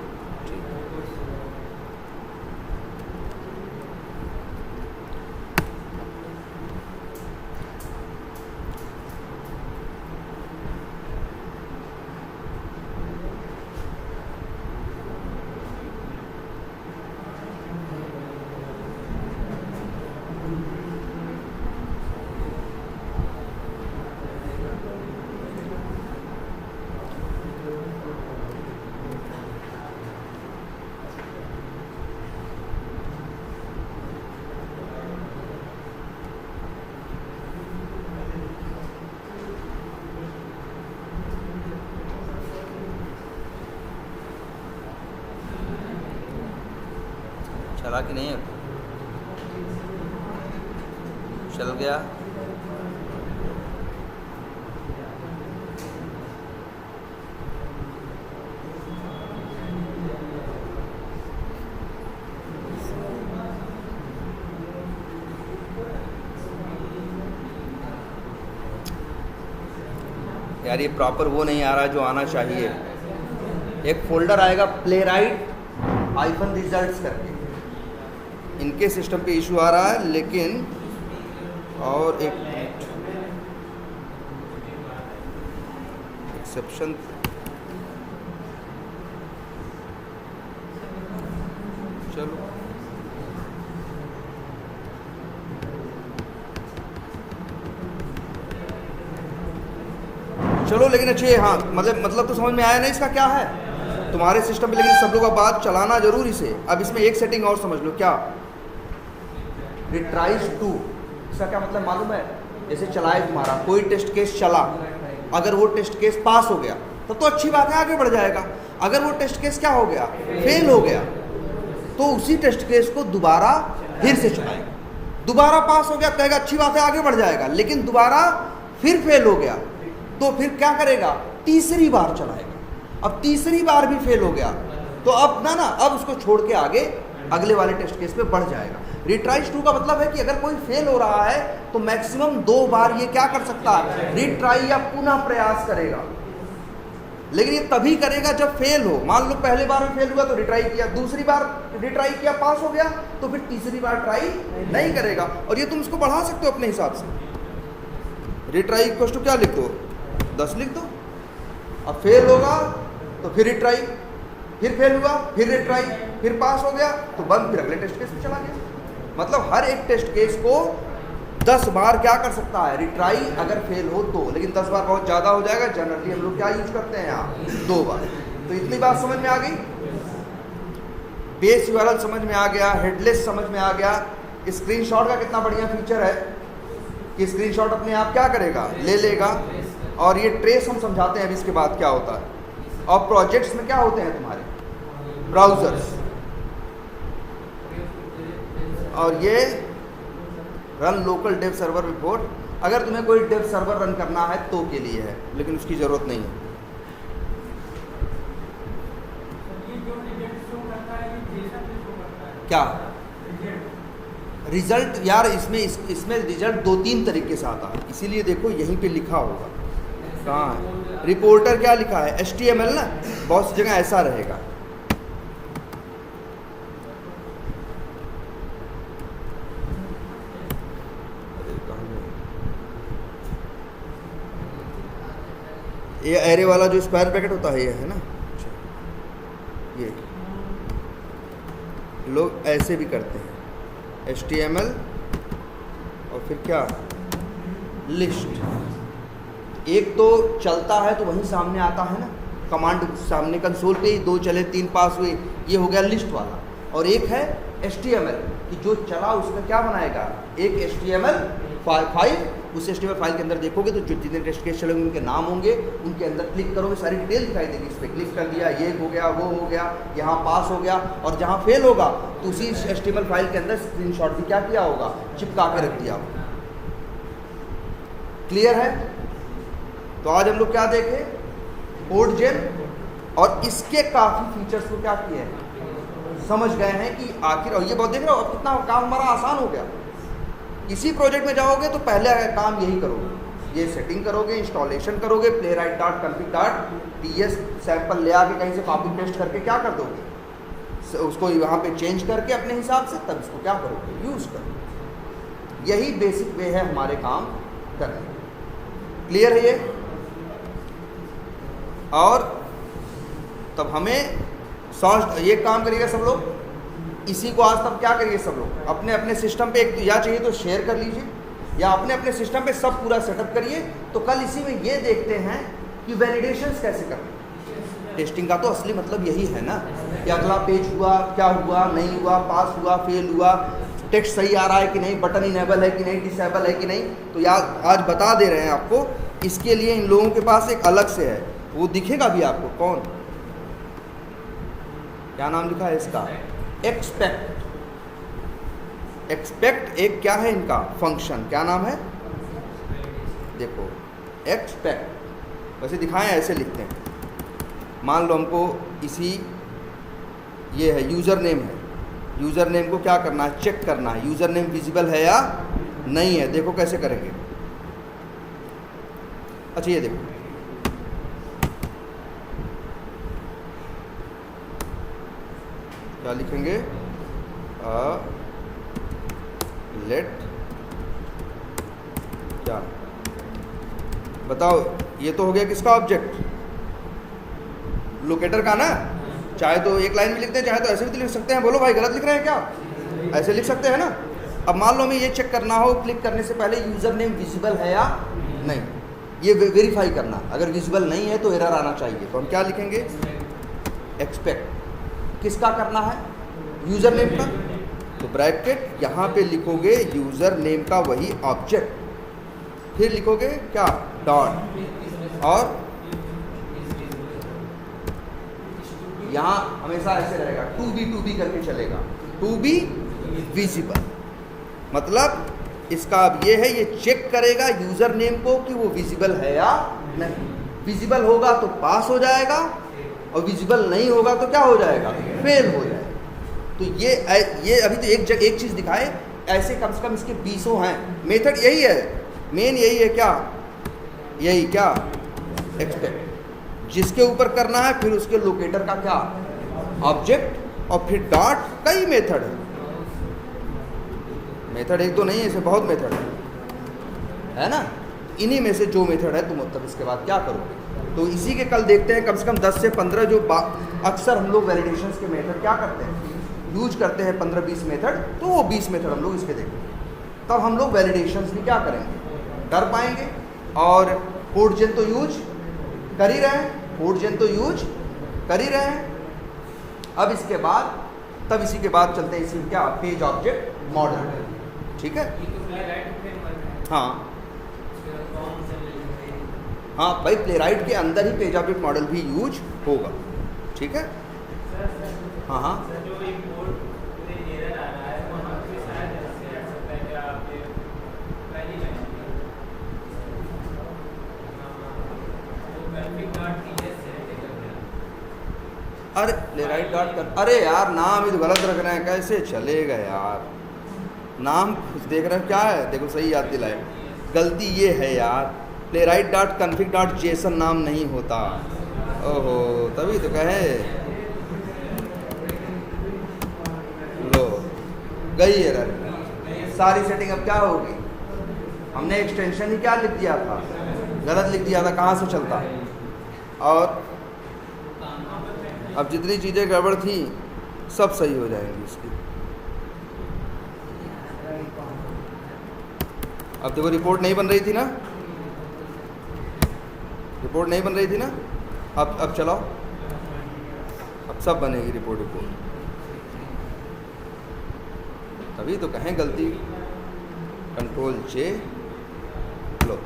चला कि नहीं? चल गया। यार ये प्रॉपर वो नहीं आ रहा जो आना चाहिए। एक फोल्डर आएगा प्लेराइट हाइफन रिजल्ट्स करके, इनके सिस्टम पे इशू आ रहा है, लेकिन और एक एक्सेप्शन, चलो चलो, लेकिन अच्छे, हाँ मतलब तो समझ में आया ना इसका क्या है तुम्हारे सिस्टम पे, लेकिन सब लोग का बात चलाना जरूर इसे। अब इसमें एक सेटिंग और समझ लो, क्या रिट्राइज टू, इसका क्या मतलब मालूम है? जैसे चलाए तुम्हारा कोई टेस्ट केस चला, अगर वो टेस्ट केस पास हो गया तो अच्छी बात है, आगे बढ़ जाएगा। अगर वो टेस्ट केस क्या हो गया, फेल हो गया, तो उसी टेस्ट केस को दोबारा फिर से चलाएगा। दोबारा पास हो गया कहेगा अच्छी बात है, आगे बढ़ जाएगा, लेकिन दोबारा फिर फेल हो गया तो फिर क्या करेगा, तीसरी बार चलाएगा। अब तीसरी बार भी फेल हो गया तो अब ना अब उसको छोड़ के आगे अगले वाले टेस्ट केस पे बढ़ जाएगा। रिट्राइज टू का मतलब है कि अगर कोई फेल हो रहा है तो मैक्सिमम 2 बार ये क्या कर सकता है, रिट्राई या पुनः प्रयास करेगा। लेकिन ये तभी करेगा जब फेल हो। मान लो पहले बार में फेल हुआ तो रिट्राई किया, दूसरी बार रिट्राई किया, पास हो गया, तो फिर तीसरी बार ट्राई नहीं करेगा। और ये तुम इसको बढ़ा सकते हो अपने हिसाब से। रिट्राई इक्वल टू क्या लिख दो, 10 लिख दो। अब फेल होगा तो फिर रिट्राई, फिर फेल हुआ, फिर रिट्राई, फिर पास हो गया तो बंद, फिर अगले टेस्ट केस में चला गया। मतलब हर एक टेस्ट केस को 10 बार क्या कर सकता है, रिट्राई, अगर फेल हो तो। लेकिन 10 बार बहुत ज़्यादा हो जाएगा, जनरली हम लोग क्या यूज करते हैं यहाँ, 2 बार। तो इतनी बात समझ में आ गई, बेस यूआरएल समझ में आ गया, हेडलेस समझ में आ गया। स्क्रीनशॉट का कितना बढ़िया फीचर है कि स्क्रीनशॉट अपने आप क्या करेगा, ले लेगा। और ये ट्रेस हम समझाते हैं अभी इसके बाद क्या होता है। और प्रोजेक्ट्स में क्या होते हैं तुम्हारे, ब्राउजर्स, और ये run local dev server report. अगर तुम्हें कोई डेव सर्वर रन करना है तो के लिए है, लेकिन उसकी ज़रूरत नहीं है। क्या रिजल्ट यार, इसमें रिजल्ट 2-3 तरीके से आता है, इसीलिए देखो यहीं पे लिखा होगा, कहाँ है रिपोर्टर, क्या लिखा है, HTML ना, बहुत सी जगह ऐसा रहेगा। ये एरे वाला जो स्क्वायर ब्रैकेट होता है ये है ना, ये लोग ऐसे भी करते हैं, HTML और फिर क्या, लिस्ट। एक तो चलता है तो वहीं सामने आता है ना, कमांड सामने कंसोल पे ही 2 चले 3 पास हुए, ये हो गया लिस्ट वाला। और एक है HTML कि जो चला उसका क्या बनाएगा, एक HTML फाइल। उस HTML फाइल के अंदर देखोगे तो जो जितने टेस्ट केस चलेंगे उनके नाम होंगे, उनके अंदर क्लिक करोगे सारी डिटेल दिखाई देगी। इस पर क्लिक कर दिया, ये हो गया, वो हो गया, यहाँ पास हो गया। और जहाँ फेल होगा तो उसी HTML फाइल के अंदर स्क्रीनशॉट भी क्या किया होगा, चिपका के रख दिया होगा। क्लियर है? तो आज हम लोग क्या देखे, कोडजेन, और इसके काफ़ी फीचर्स को क्या किए हैं, समझ गए हैं कि आखिर। और ये बहुत देख रहे हो अब कितना काम हमारा आसान हो गया। इसी प्रोजेक्ट में जाओगे तो पहले काम यही करोगे, ये सेटिंग करोगे, इंस्टॉलेशन करोगे, playwright.config.ts सैंपल ले आके कहीं से कॉपी पेस्ट करके क्या कर दोगे, उसको वहाँ पे चेंज करके अपने हिसाब से, तब इसको क्या करोगे, यूज़ करोगे। यही बेसिक वे है हमारे काम करने। क्लियर है ये? और तब हमें ये काम करिएगा सब लोग, इसी को आज तब क्या करिए सब लोग अपने अपने सिस्टम पे, एक या चाहिए तो शेयर कर लीजिए या अपने अपने सिस्टम पे सब पूरा सेटअप करिए। तो कल इसी में ये देखते हैं कि वैलिडेशंस कैसे करते। टेस्टिंग का तो असली मतलब यही है ना कि अगला पेज हुआ, क्या हुआ, नहीं हुआ, पास हुआ, फेल हुआ, टेक्स्ट सही आ रहा है कि नहीं, बटन इनेबल है कि नहीं, डिसेबल है कि नहीं। तो यार आज बता दे रहे हैं आपको, इसके लिए इन लोगों के पास एक अलग से है, वो दिखेगा भी आपको। कौन, क्या नाम लिखा है इसका, एक्सपेक्ट एक क्या है इनका फंक्शन, क्या नाम है, देखो एक्सपेक्ट। वैसे दिखाएं ऐसे लिखते हैं। मान लो हमको इसी, ये है यूज़र नेम है, यूज़र नेम को क्या करना है, चेक करना है यूज़र नेम विजिबल है या नहीं है। देखो कैसे करेंगे। अच्छा ये देखो, क्या लिखेंगे, लेट क्या, बताओ, ये तो हो गया किसका ऑब्जेक्ट, लोकेटर का ना। चाहे तो एक लाइन में लिखते हैं, चाहे तो ऐसे भी तो लिख सकते हैं। बोलो भाई गलत लिख रहे हैं क्या, ऐसे लिख सकते हैं ना। अब मान लो हमें ये चेक करना हो क्लिक करने से पहले यूज़र नेम विजिबल है या नहीं, ये वेरीफाई करना। अगर विजिबल नहीं है तो एरर आना चाहिए, तो हम क्या लिखेंगे, एक्सपेक्ट। किसका करना है, यूज़र नेम का, तो ब्रैकेट यहाँ पे लिखोगे यूज़र नेम का वही ऑब्जेक्ट, फिर लिखोगे क्या, डॉट, और यहाँ हमेशा ऐसे रहेगा टू बी करके चलेगा, टू बी विजिबल। मतलब इसका अब ये है, ये चेक करेगा यूज़र नेम को कि वो विजिबल है या नहीं। विजिबल होगा तो पास हो जाएगा, और विजिबल नहीं होगा तो क्या हो जाएगा, फेल हो जाएगा। तो ये अभी तो एक चीज़ दिखाए, ऐसे कम से कम इसके 20 हैं। मेथड यही है, मेन यही है, क्या, यही क्या, एक्सपेक्ट। जिसके ऊपर करना है, फिर उसके लोकेटर का क्या, ऑब्जेक्ट, और फिर डॉट। कई मेथड है, मेथड एक तो नहीं है, इसे बहुत मेथड है ना। इन्हीं में से जो मेथड है तुम मतलब इसके बाद क्या करोगे, तो इसी के कल देखते हैं। कम से कम 10 से 15 जो अक्सर हम लोग वैलिडेशंस के मेथड क्या करते हैं, यूज करते हैं 15-20 मेथड, तो वो 20 मेथड हम लोग इसके देखेंगे। तब हम लोग वैलिडेशंस भी क्या करेंगे, कर पाएंगे। और कोड जेन तो यूज कर ही रहे हैं, कोड जेन तो यूज कर ही रहे हैं। अब इसके बाद, तब इसी के बाद चलते हैं इसी क्या, पेज ऑब्जेक्ट मॉडल, ठीक है। हाँ हाँ भाई, प्लेराइट के अंदर ही पेज ऑब्जेक्ट मॉडल भी यूज होगा, ठीक है। हाँ हाँ अरे प्लेराइट डॉट कर, अरे यार नाम ही तो गलत रख रहे हैं, कैसे चलेगा यार। नाम देख रहे हैं क्या है, देखो सही याद दिलाए, गलती ये है यार, playwright dot config dot JSON नाम नहीं होता। ओहो, तभी तो कहे, लो गई एरर, सारी सेटिंग अब क्या होगी। हमने एक्सटेंशन ही क्या लिख दिया था, गलत लिख दिया था, कहाँ से चलता। और अब जितनी चीज़ें गड़बड़ थी सब सही हो जाएंगी इसकी। अब देखो रिपोर्ट नहीं बन रही थी ना, रिपोर्ट नहीं बन रही थी ना, अब चलाओ, अब सब बनेगी रिपोर्ट। तभी तो कहें गलती, कंट्रोल जे, लो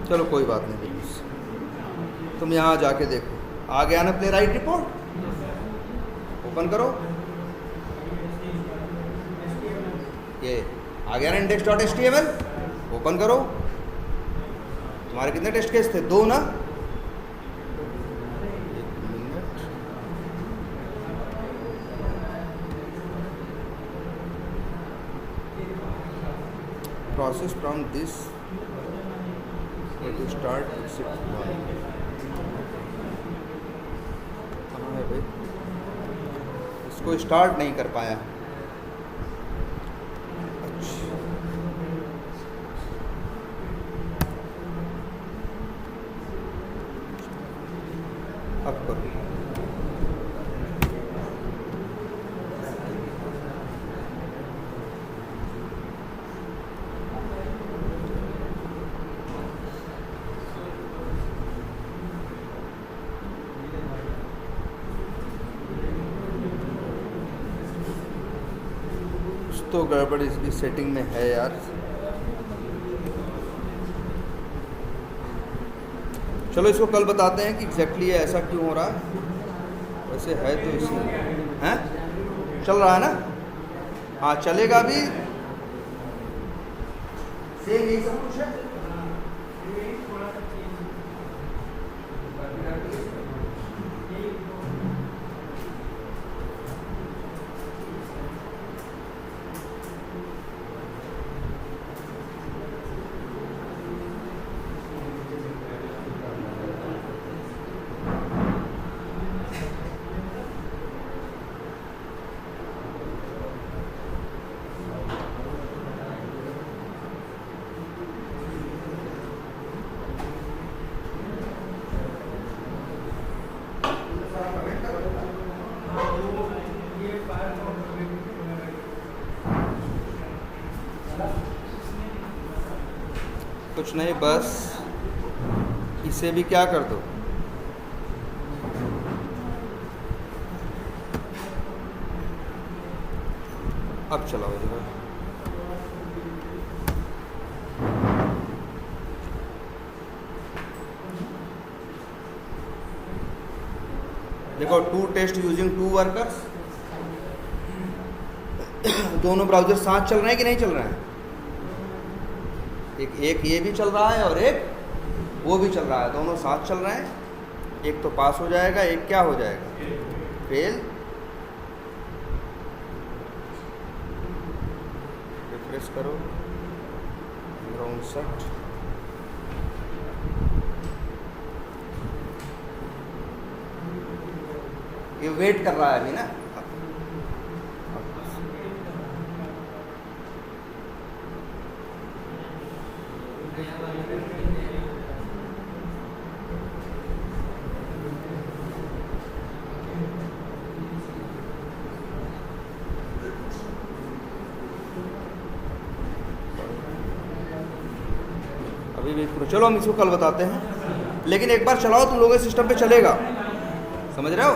चलो कोई बात नहीं, तुम यहाँ जाके देखो, आ गया ना प्लेराइट रिपोर्ट, ओपन करो, ये आ गया ना index.html, ओपन करो। तुम्हारे कितने टेस्ट केस थे, 2 ना। Process from this to start exit 1, कहाँ है भाई, इसको स्टार्ट नहीं कर पाया। अच्छा, अब करो, तो गड़बड़ इसकी सेटिंग में है यार। चलो इसको कल बताते हैं कि एग्जैक्टली ये ऐसा क्यों हो रहा है। वैसे है तो इसमें है, चल रहा है ना, हाँ चलेगा भी। सेम यही सब कुछ है। कुछ नहीं, बस इसे भी क्या कर दो, अब चलाओ इधर। देखो, 2 टेस्ट यूजिंग 2 वर्कर्स, दोनों ब्राउजर साथ चल रहे हैं कि नहीं चल रहे हैं? एक ये भी चल रहा है और एक वो भी चल रहा है, दोनों साथ चल रहे हैं। एक तो पास हो जाएगा, एक क्या हो जाएगा, फेल। रिफ्रेश करो, 59। ये वेट कर रहा है अभी ना। अभी वेट करो, चलो हम इसको कल बताते हैं, लेकिन एक बार चलाओ, तुम लोगों के सिस्टम पे चलेगा, समझ रहे हो?